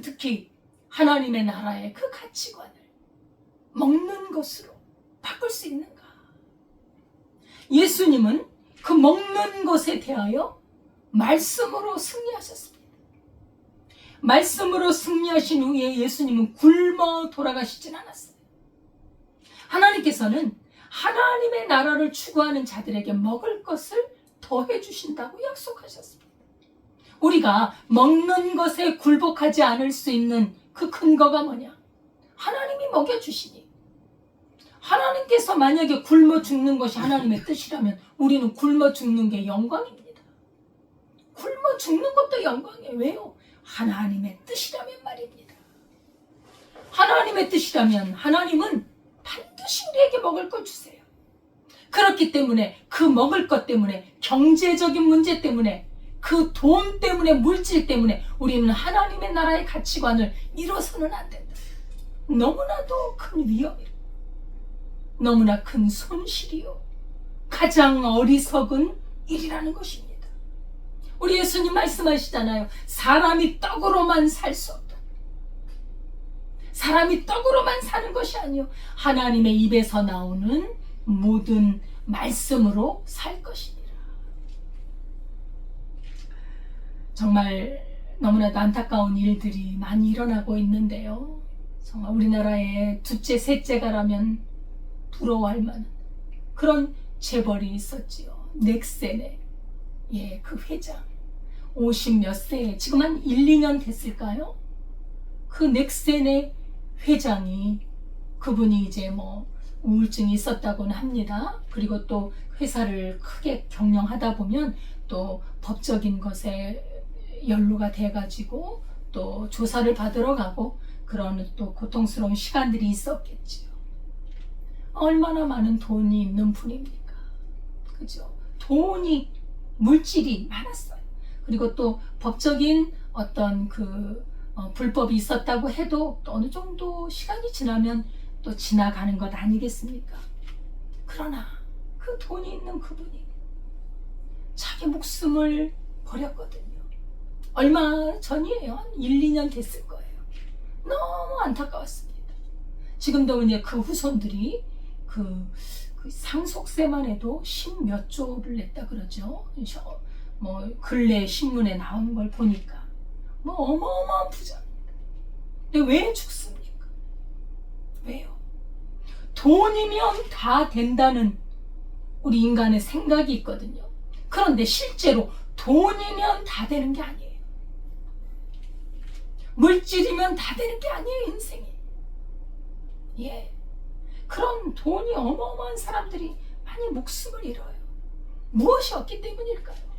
특히 하나님의 나라의 그 가치관을 먹는 것으로 바꿀 수 있는가? 예수님은 그 먹는 것에 대하여 말씀으로 승리하셨습니다. 말씀으로 승리하신 후에 예수님은 굶어 돌아가시진 않았어요. 하나님께서는 하나님의 나라를 추구하는 자들에게 먹을 것을 더해 주신다고 약속하셨습니다. 우리가 먹는 것에 굴복하지 않을 수 있는 그 근거가 뭐냐? 하나님이 먹여주시니. 하나님께서 만약에 굶어 죽는 것이 하나님의 뜻이라면 우리는 굶어 죽는 게 영광입니다. 굶어 죽는 것도 영광이에요. 왜요? 하나님의 뜻이라면 말입니다. 하나님의 뜻이라면 하나님은 반드시 우리에게 먹을 걸 주세요. 그렇기 때문에 그 먹을 것 때문에 경제적인 문제 때문에 그 돈 때문에 물질 때문에 우리는 하나님의 나라의 가치관을 잃어서는 안 된다. 너무나도 큰 위험이에요. 너무나 큰 손실이요. 가장 어리석은 일이라는 것입니다. 우리 예수님 말씀하시잖아요. 사람이 떡으로만 살 수 없다. 사람이 떡으로만 사는 것이 아니요. 하나님의 입에서 나오는 모든 말씀으로 살 것이니라. 정말 너무나도 안타까운 일들이 많이 일어나고 있는데요. 정말 우리나라에 둘째, 셋째가라면 부러워할 만한 그런 재벌이 있었지요. 넥센의 그 회장 50몇 세에 지금 한 1, 2년 됐을까요? 그 넥센의 회장이 그분이 이제 우울증이 있었다고는 합니다. 그리고 또 회사를 크게 경영하다 보면 또 법적인 것에 연루가 돼가지고 또 조사를 받으러 가고 그런 또 고통스러운 시간들이 있었겠지요. 얼마나 많은 돈이 있는 분입니까? 그죠? 돈이, 물질이 많았어요. 그리고 또 법적인 어떤 불법이 있었다고 해도 또 어느 정도 시간이 지나면 또 지나가는 것 아니겠습니까? 그러나 그 돈이 있는 그분이 자기 목숨을 버렸거든요. 얼마 전이에요. 한 1, 2년 됐을 거예요. 너무 안타까웠습니다. 지금도 이제 그 후손들이 그 상속세만 해도 10몇 조를 냈다 그러죠. 뭐 근래 신문에 나온 걸 보니까 뭐 어마어마한 부자입니다. 근데 왜 죽습니까? 왜요? 돈이면 다 된다는 우리 인간의 생각이 있거든요. 그런데 실제로 돈이면 다 되는 게 아니에요. 물질이면 다 되는 게 아니에요, 인생이. 예. 그런 돈이 어마어마한 사람들이 많이 목숨을 잃어요. 무엇이 없기 때문일까요?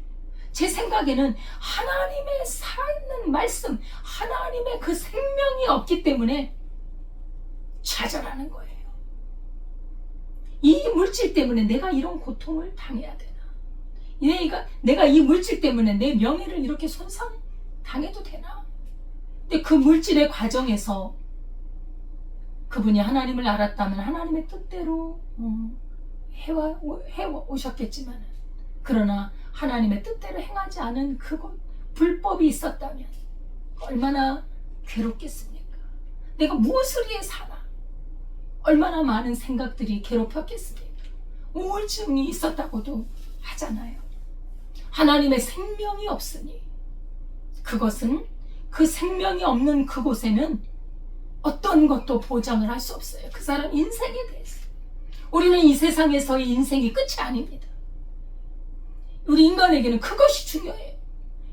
제 생각에는 하나님의 살아있는 말씀, 하나님의 그 생명이 없기 때문에 좌절하는 거예요. 이 물질 때문에 내가 이런 고통을 당해야 되나? 내가 이 물질 때문에 내 명예를 이렇게 손상당해도 되나? 근데 그 물질의 과정에서 그분이 하나님을 알았다면 하나님의 뜻대로 해오셨겠지만, 그러나 하나님의 뜻대로 행하지 않은 그곳 불법이 있었다면 얼마나 괴롭겠습니까? 내가 무엇을 위해 사나? 얼마나 많은 생각들이 괴롭혔겠습니까? 우울증이 있었다고도 하잖아요. 하나님의 생명이 없으니 그것은, 그 생명이 없는 그곳에는 어떤 것도 보장을 할 수 없어요. 그 사람 인생에 대해서. 우리는 이 세상에서의 인생이 끝이 아닙니다. 우리 인간에게는 그것이 중요해요.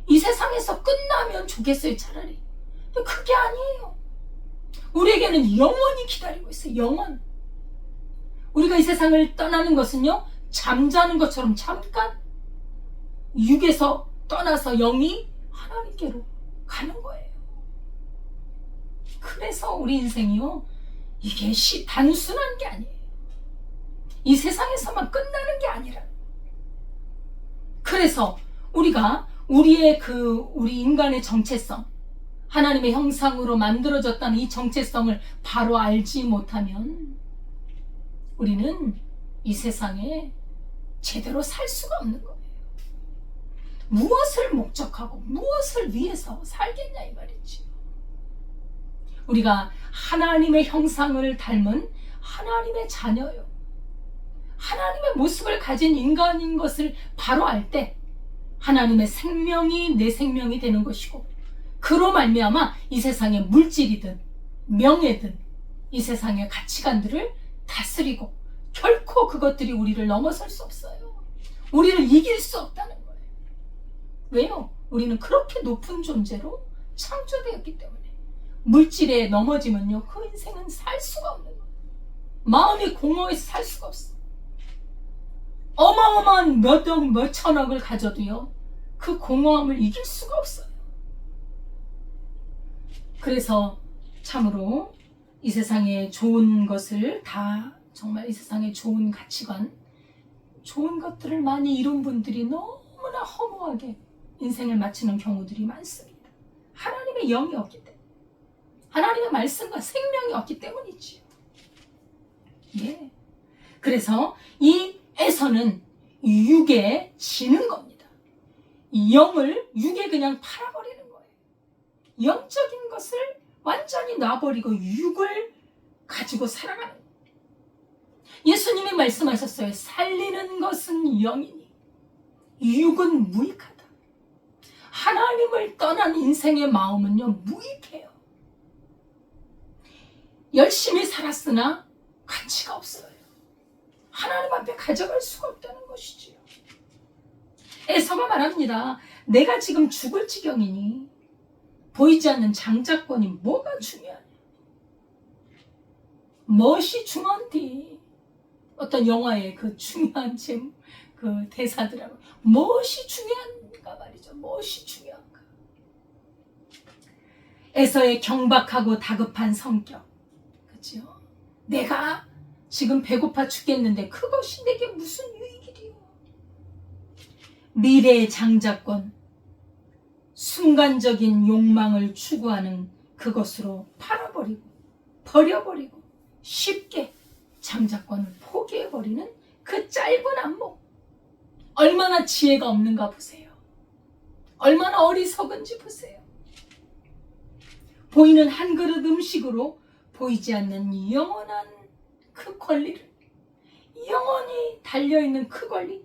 이 세상에서 끝나면 좋겠어요, 차라리. 근데 그게 아니에요. 우리에게는 영원히 기다리고 있어요. 영원. 우리가 이 세상을 떠나는 것은요, 잠자는 것처럼 잠깐 육에서 떠나서 영이 하나님께로 가는 거예요. 그래서 우리 인생이요, 이게 단순한 게 아니에요. 이 세상에서만 끝나는 게 아니라. 그래서 우리가 우리 인간의 정체성, 하나님의 형상으로 만들어졌다는 이 정체성을 바로 알지 못하면 우리는 이 세상에 제대로 살 수가 없는 거예요. 무엇을 목적하고 무엇을 위해서 살겠냐 이 말이지. 우리가 하나님의 형상을 닮은 하나님의 자녀요. 하나님의 모습을 가진 인간인 것을 바로 알 때 하나님의 생명이 내 생명이 되는 것이고, 그로 말미암아 이 세상의 물질이든 명예든 이 세상의 가치관들을 다스리고 결코 그것들이 우리를 넘어설 수 없어요. 우리를 이길 수 없다는 거예요. 왜요? 우리는 그렇게 높은 존재로 창조되었기 때문에. 물질에 넘어지면요, 그 인생은 살 수가 없는 거예요. 마음이 공허해서 살 수가 없어. 어마어마한 몇 천억을 가져도요, 그 공허함을 이길 수가 없어요. 그래서 참으로 이 세상에 좋은 것을 다, 정말 이 세상에 좋은 가치관, 좋은 것들을 많이 이룬 분들이 너무나 허무하게 인생을 마치는 경우들이 많습니다. 하나님의 영이 없기 때문에, 하나님의 말씀과 생명이 없기 때문이지요. 예. 그래서 이 에서는 육에 지는 겁니다. 이 영을 육에 그냥 팔아버리는 거예요. 영적인 것을 완전히 놔버리고 육을 가지고 살아가는 거예요. 예수님이 말씀하셨어요. 살리는 것은 영이니 육은 무익하다. 하나님을 떠난 인생의 마음은요, 무익해요. 열심히 살았으나 가치가 없어요. 하나님 앞에 가져갈 수가 없다는 것이지요. 에서가 말합니다. 내가 지금 죽을 지경이니 보이지 않는 장자권이 뭐가 중요하냐. 멋이 중요한디. 어떤 영화의 그 중요한 그 대사들하고 무엇이 중요한가 말이죠. 무엇이 중요한가. 에서의 경박하고 다급한 성격, 그렇죠? 내가 지금 배고파 죽겠는데 그것이 내게 무슨 유익이리요. 미래의 장자권, 순간적인 욕망을 추구하는 그것으로 팔아버리고 버려버리고 쉽게 장자권을 포기해버리는 그 짧은 안목, 얼마나 지혜가 없는가 보세요. 얼마나 어리석은지 보세요. 보이는 한 그릇 음식으로 보이지 않는 영원한 그 권리를, 영원히 달려있는 그 권리,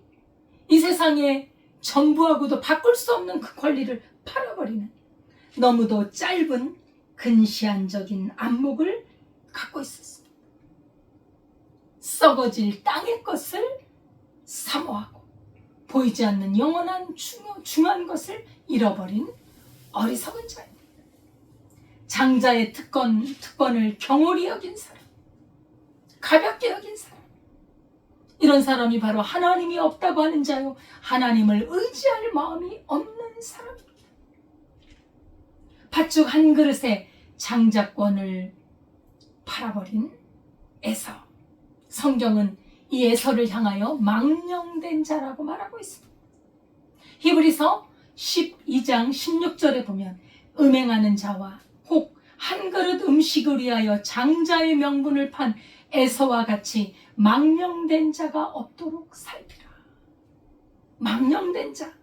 이 세상에 전부하고도 바꿀 수 없는 그 권리를 팔아버리는 너무도 짧은 근시안적인 안목을 갖고 있었습니다. 썩어질 땅의 것을 사모하고 보이지 않는 영원한 중요한 것을 잃어버린 어리석은 자입니다. 장자의 특권을 경홀히 여긴 사람, 가볍게 여긴 사람, 이런 사람이 바로 하나님이 없다고 하는 자요, 하나님을 의지할 마음이 없는 사람입니다. 팥죽 한 그릇에 장자권을 팔아버린 에서, 성경은 이 에서를 향하여 망령된 자라고 말하고 있습니다. 히브리서 12장 16절에 보면 음행하는 자와 혹 한 그릇 음식을 위하여 장자의 명분을 판 에서와 같이 망령된 자가 없도록 살피라. 망령된 자,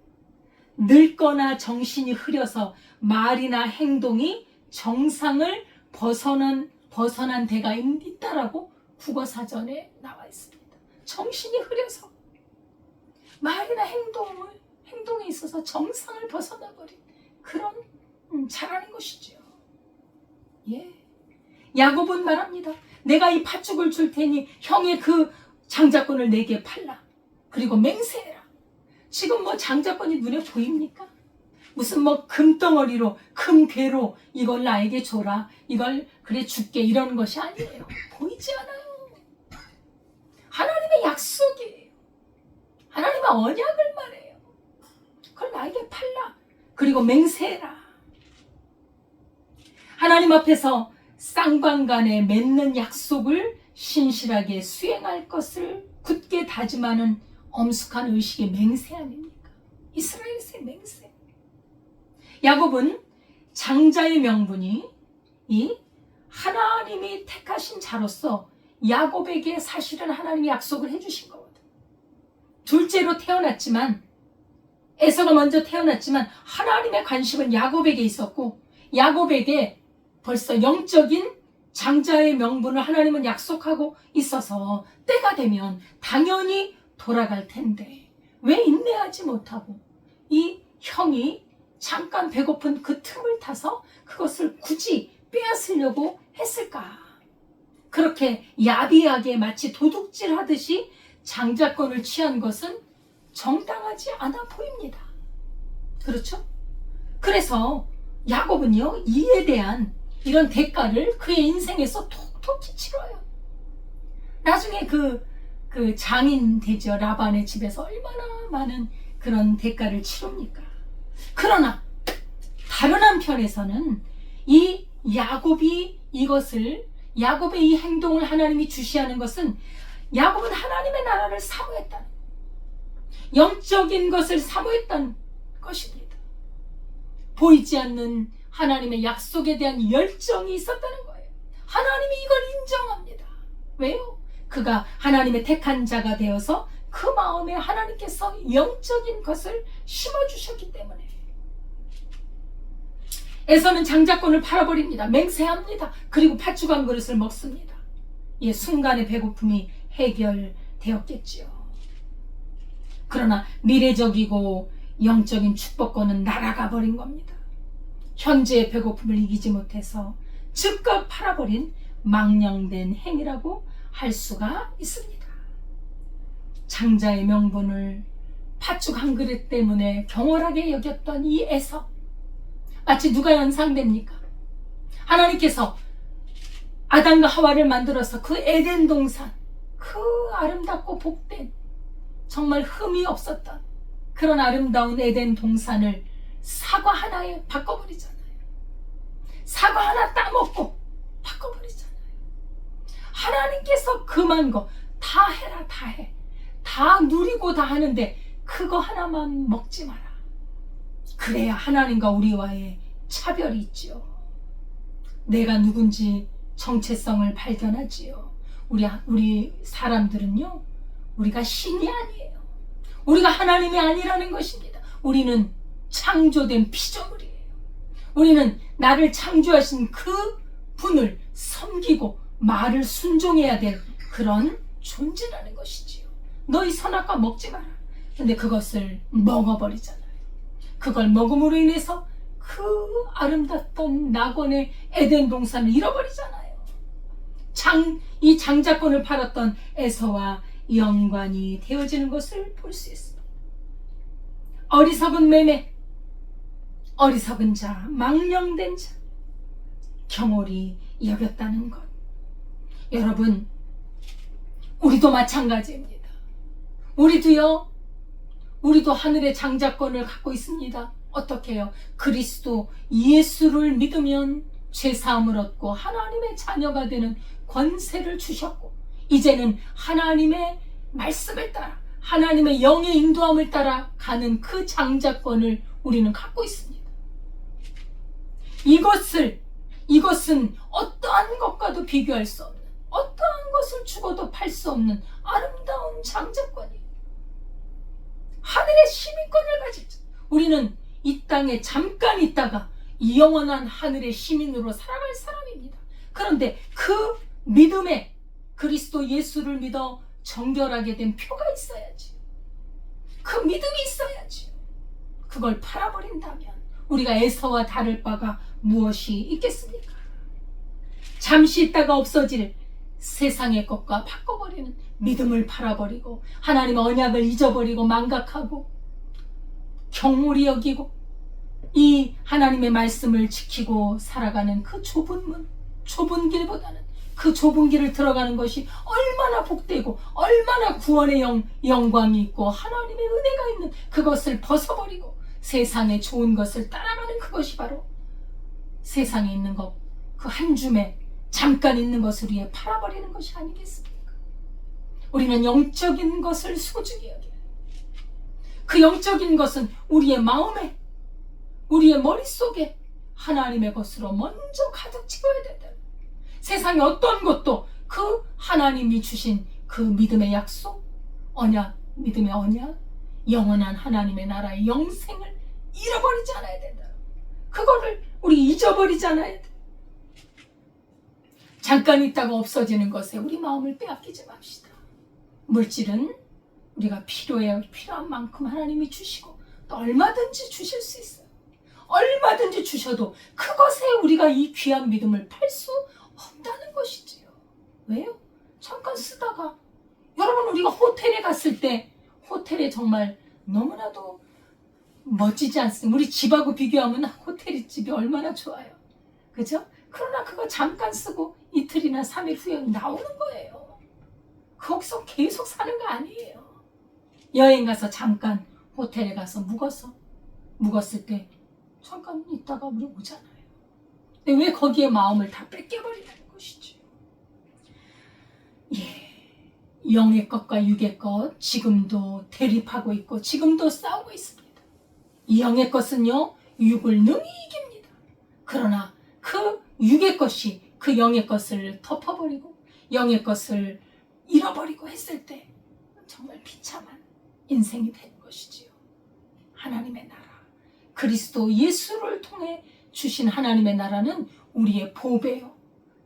늙거나 정신이 흐려서 말이나 행동이 정상을 벗어난 데가 있다라고 국어사전에 나와 있습니다. 정신이 흐려서 말이나 행동에 있어서 정상을 벗어나버린 그런 자라는 것이죠. 예. 야곱은 말합니다. 내가 이 팥죽을 줄 테니 형의 그 장자권을 내게 팔라. 그리고 맹세해라. 지금 뭐 장자권이 눈에 보입니까? 무슨 뭐 금덩어리로, 금괴로 이걸 나에게 줘라, 이걸 그래 줄게, 이런 것이 아니에요. 보이지 않아요. 하나님의 약속이에요. 하나님의 언약을 말해요. 그걸 나에게 팔라. 그리고 맹세해라. 하나님 앞에서 쌍방간에 맺는 약속을 신실하게 수행할 것을 굳게 다짐하는 엄숙한 의식의 맹세 아닙니까? 이스라엘에서의 맹세. 야곱은 장자의 명분이 이 하나님이 택하신 자로서 야곱에게 사실은 하나님이 약속을 해주신 거거든. 둘째로 태어났지만, 에서가 먼저 태어났지만 하나님의 관심은 야곱에게 있었고, 야곱에게 벌써 영적인 장자의 명분을 하나님은 약속하고 있어서 때가 되면 당연히 돌아갈 텐데 왜 인내하지 못하고 이 형이 잠깐 배고픈 그 틈을 타서 그것을 굳이 빼앗으려고 했을까? 그렇게 야비하게 마치 도둑질하듯이 장자권을 취한 것은 정당하지 않아 보입니다. 그렇죠? 그래서 야곱은요, 이에 대한 이런 대가를 그의 인생에서 톡톡히 치러요. 나중에 그 장인 되죠. 라반의 집에서 얼마나 많은 그런 대가를 치릅니까? 그러나 다른 한편에서는 이 야곱의 이 행동을 하나님이 주시하는 것은 야곱은 하나님의 나라를 사모했다는, 영적인 것을 사모했다는 것입니다. 보이지 않는 하나님의 약속에 대한 열정이 있었다는 거예요. 하나님이 이걸 인정합니다. 왜요? 그가 하나님의 택한 자가 되어서 그 마음에 하나님께서 영적인 것을 심어주셨기 때문에. 에서는 장자권을 팔아버립니다. 맹세합니다. 그리고 팥죽 한 그릇을 먹습니다. 예, 순간의 배고픔이 해결되었겠지요. 그러나 미래적이고 영적인 축복권은 날아가 버린 겁니다. 현재의 배고픔을 이기지 못해서 즉각 팔아버린 망령된 행위라고 할 수가 있습니다. 장자의 명분을 팥죽 한 그릇 때문에 경홀하게 여겼던 이 에서, 마치 누가 연상됩니까? 하나님께서 아담과 하와를 만들어서 그 에덴 동산, 그 아름답고 복된, 정말 흠이 없었던 그런 아름다운 에덴 동산을 사과 하나에 바꿔버리잖아요. 사과 하나 따먹고 바꿔버리잖아요. 하나님께서 금한 거 다 해라, 다 해. 다 누리고 다 하는데 그거 하나만 먹지 마라. 그래야 하나님과 우리와의 차별이 있지요. 내가 누군지 정체성을 발견하지요. 우리 사람들은요, 우리가 신이 아니에요. 우리가 하나님이 아니라는 것입니다. 우리는 창조된 피조물이에요. 우리는 나를 창조하신 그 분을 섬기고 말을 순종해야 될 그런 존재라는 것이지요. 너희 선악과 먹지 마라. 근데 그것을 먹어버리잖아요. 그걸 먹음으로 인해서 그 아름답던 낙원의 에덴 동산을 잃어버리잖아요. 이 장자권을 팔았던 에서와 연관이 되어지는 것을 볼 수 있습니다. 어리석은 매매, 어리석은 자, 망령된 자, 경홀히 여겼다는 것. 여러분, 우리도 마찬가지입니다. 우리도 하늘의 장자권을 갖고 있습니다. 어떻게 해요? 그리스도 예수를 믿으면 죄사함을 얻고 하나님의 자녀가 되는 권세를 주셨고, 이제는 하나님의 말씀을 따라 하나님의 영의 인도함을 따라 가는 그 장자권을 우리는 갖고 있습니다. 이것은 어떠한 것과도 비교할 수 없는, 어떠한 것을 주고도 팔 수 없는 아름다운 장자권이에요. 하늘의 시민권을 가질 자. 우리는 이 땅에 잠깐 있다가 영원한 하늘의 시민으로 살아갈 사람입니다. 그런데 그 믿음에 그리스도 예수를 믿어 정결하게 된 표가 있어야지. 그 믿음이 있어야지. 그걸 팔아버린다면 우리가 에서와 다를 바가 무엇이 있겠습니까? 잠시 있다가 없어질 세상의 것과 바꿔버리는 믿음을 팔아버리고 하나님의 언약을 잊어버리고 망각하고 경홀히 여기고 이 하나님의 말씀을 지키고 살아가는 그 좁은 문, 좁은 길보다는 그 좁은 길을 들어가는 것이 얼마나 복되고 얼마나 구원의 영광이 있고 하나님의 은혜가 있는 그것을 벗어버리고 세상의 좋은 것을 따라가는 그것이 바로 세상에 있는 것, 그 한 줌에 잠깐 있는 것을 위해 팔아버리는 것이 아니겠습니까? 우리는 영적인 것을 소중히 여겨요. 그 영적인 것은 우리의 마음에, 우리의 머릿속에 하나님의 것으로 먼저 가득 채워야 된다. 세상의 어떤 것도 그 하나님이 주신 그 믿음의 약속, 언약, 믿음의 언약, 영원한 하나님의 나라의 영생을 잃어버리지 않아야 된다. 그거를 우리 잊어버리지 않아야 돼. 잠깐 있다가 없어지는 것에 우리 마음을 빼앗기지 맙시다. 물질은 우리가 필요한 만큼 하나님이 주시고 또 얼마든지 주실 수 있어요. 얼마든지 주셔도 그것에 우리가 이 귀한 믿음을 팔 수 없다는 것이지요. 왜요? 잠깐 쓰다가 여러분 우리가 호텔에 갔을 때 호텔에 정말 너무나도 멋지지 않습니까? 우리 집하고 비교하면 호텔 집이 얼마나 좋아요. 그죠? 그러나 그거 잠깐 쓰고 이틀이나 3일 후에 나오는 거예요. 거기서 계속 사는 거 아니에요. 여행 가서 잠깐 호텔에 가서 묵었을 때 잠깐 있다가 우리 오잖아요. 근데 왜 거기에 마음을 다 뺏겨버리는 것이죠? 영의 것과 육의 것 지금도 대립하고 있고 지금도 싸우고 있습니다. 이 영의 것은요 육을 능히 이깁니다. 그러나 그 육의 것이 그 영의 것을 덮어버리고 영의 것을 잃어버리고 했을 때 정말 비참한 인생이 되는 것이지요. 하나님의 나라, 그리스도 예수를 통해 주신 하나님의 나라는 우리의 보배요,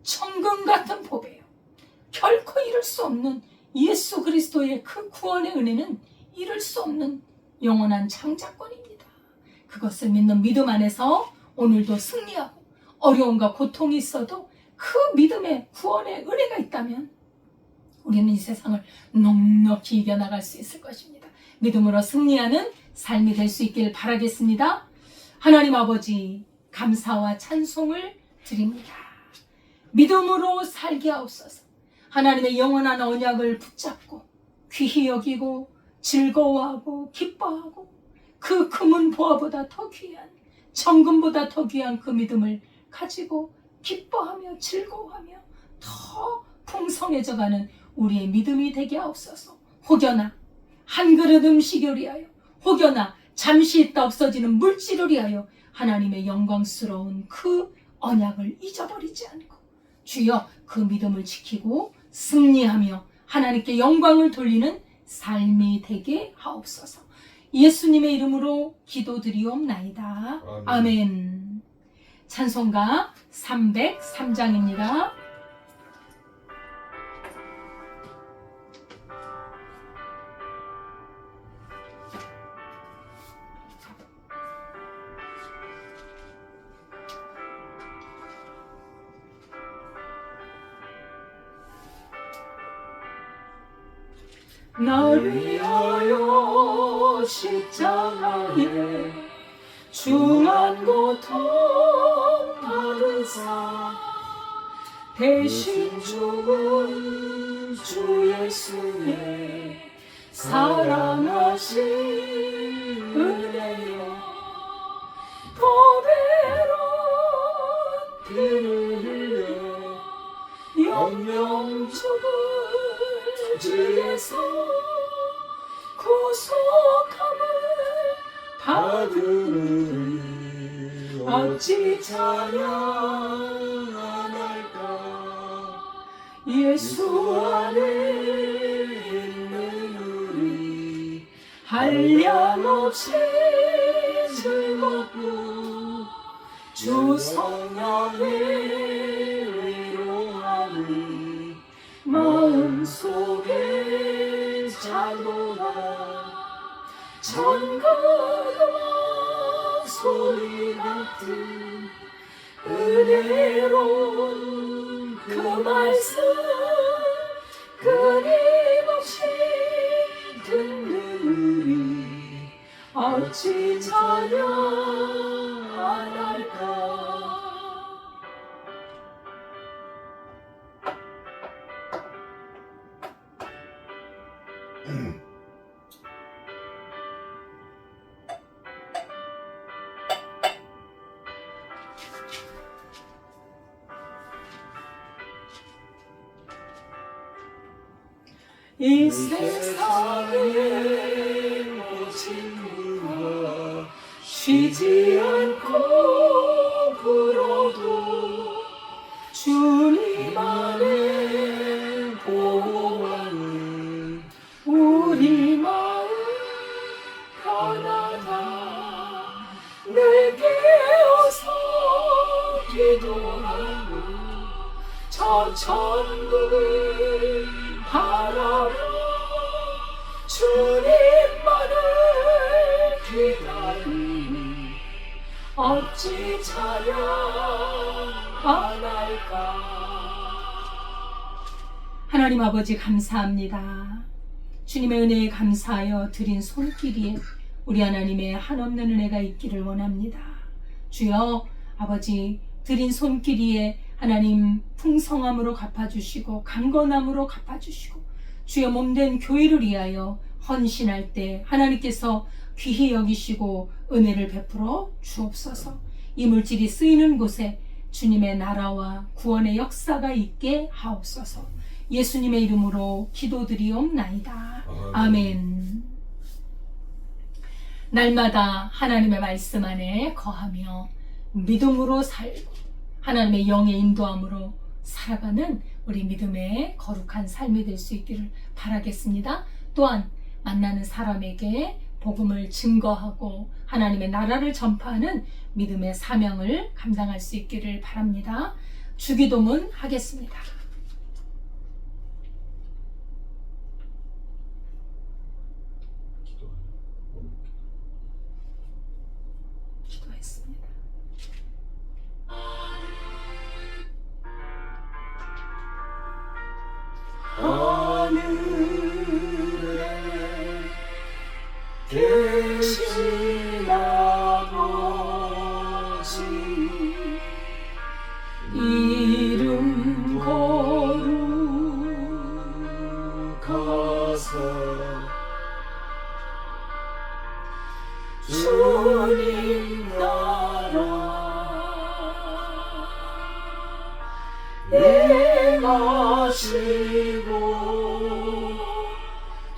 천금 같은 보배요. 결코 잃을 수 없는 예수 그리스도의 그 구원의 은혜는 잃을 수 없는 영원한 장자권입니다. 그것을 믿는 믿음 안에서 오늘도 승리하고 어려움과 고통이 있어도 그 믿음의 구원의 은혜가 있다면 우리는 이 세상을 넉넉히 이겨나갈 수 있을 것입니다. 믿음으로 승리하는 삶이 될 수 있기를 바라겠습니다. 하나님 아버지 감사와 찬송을 드립니다. 믿음으로 살게 하옵소서. 하나님의 영원한 언약을 붙잡고 귀히 여기고 즐거워하고 기뻐하고 그 금은 보화보다 더 귀한 정금보다 더 귀한 그 믿음을 가지고 기뻐하며 즐거워하며 더 풍성해져가는 우리의 믿음이 되게 하옵소서. 혹여나 한 그릇 음식을 위하여, 혹여나 잠시 있다 없어지는 물질을 위하여 하나님의 영광스러운 그 언약을 잊어버리지 않고 주여 그 믿음을 지키고 승리하며 하나님께 영광을 돌리는 삶이 되게 하옵소서. 예수님의 이름으로 기도드리옵나이다. 아멘. 찬송가 303장입니다. 날 위하여 십자가에 중한 고통 받으사 대신 죽은 주 예수의 사랑하신 은혜여 보배로운 피를 흘려 영영 죽은 주에서 구속함을 받으니 어찌 찬양할까. 예수 안에 있는 우리 한량없이 즐겁고 주 성령의 위로함이 마음속에 자도다. 천가음악 소리 같은 은혜로운 그 말씀 끊임없이 듣는 우리 어찌 찬양 안 할까. 이 세상에 모진 물과 쉬지 않고 불어도 주님 안에 보호하는 우리 마음 편하다. 내게 어서 기도하고 저 천국을 바라며 주님만을 기다리니 어찌 찬양 안 할까. 하나님 아버지 감사합니다. 주님의 은혜에 감사하여 드린 손길이에 우리 하나님의 한없는 은혜가 있기를 원합니다. 주여 아버지 드린 손길이에 하나님 풍성함으로 갚아주시고 강건함으로 갚아주시고 주여 몸된 교회를 위하여 헌신할 때 하나님께서 귀히 여기시고 은혜를 베풀어 주옵소서. 이 물질이 쓰이는 곳에 주님의 나라와 구원의 역사가 있게 하옵소서. 예수님의 이름으로 기도드리옵나이다. 아멘. 날마다 하나님의 말씀 안에 거하며 믿음으로 살고 하나님의 영의 인도함으로 살아가는 우리 믿음의 거룩한 삶이 될 수 있기를 바라겠습니다. 또한 만나는 사람에게 복음을 증거하고 하나님의 나라를 전파하는 믿음의 사명을 감당할 수 있기를 바랍니다. 주기도문 하겠습니다. 기도했습니다. 하늘에 계신 아버지 이름 거룩하사 주님 나라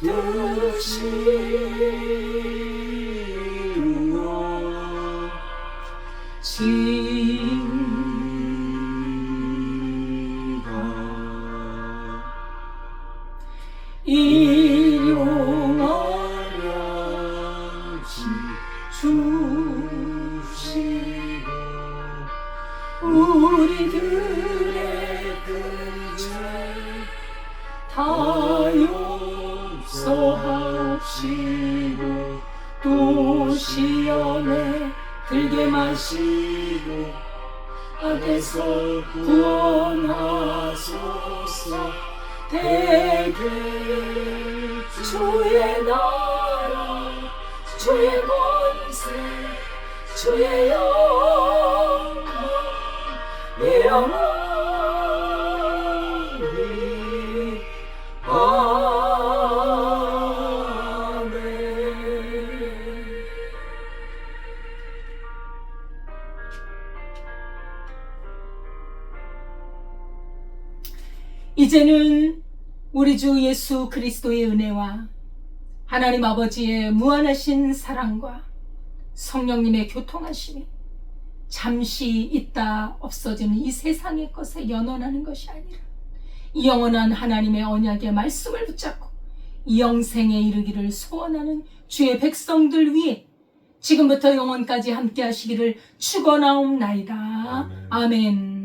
뜻이 이루어 일용하려 주시고 우리들의 근처 다 용서하시고 또 시험에 들게 마시고 악에서 구원하소서. 대개 주의 나라 주의 권세 주의 영광 영원히 아멘. 이제는 우리 주 예수 그리스도의 은혜와 하나님 아버지의 무한하신 사랑과 성령님의 교통하심이 잠시 있다 없어지는 이 세상의 것에 연연하는 것이 아니라 이 영원한 하나님의 언약의 말씀을 붙잡고 이 영생에 이르기를 소원하는 주의 백성들 위해 지금부터 영원까지 함께 하시기를 축원하옵나이다. 아멘.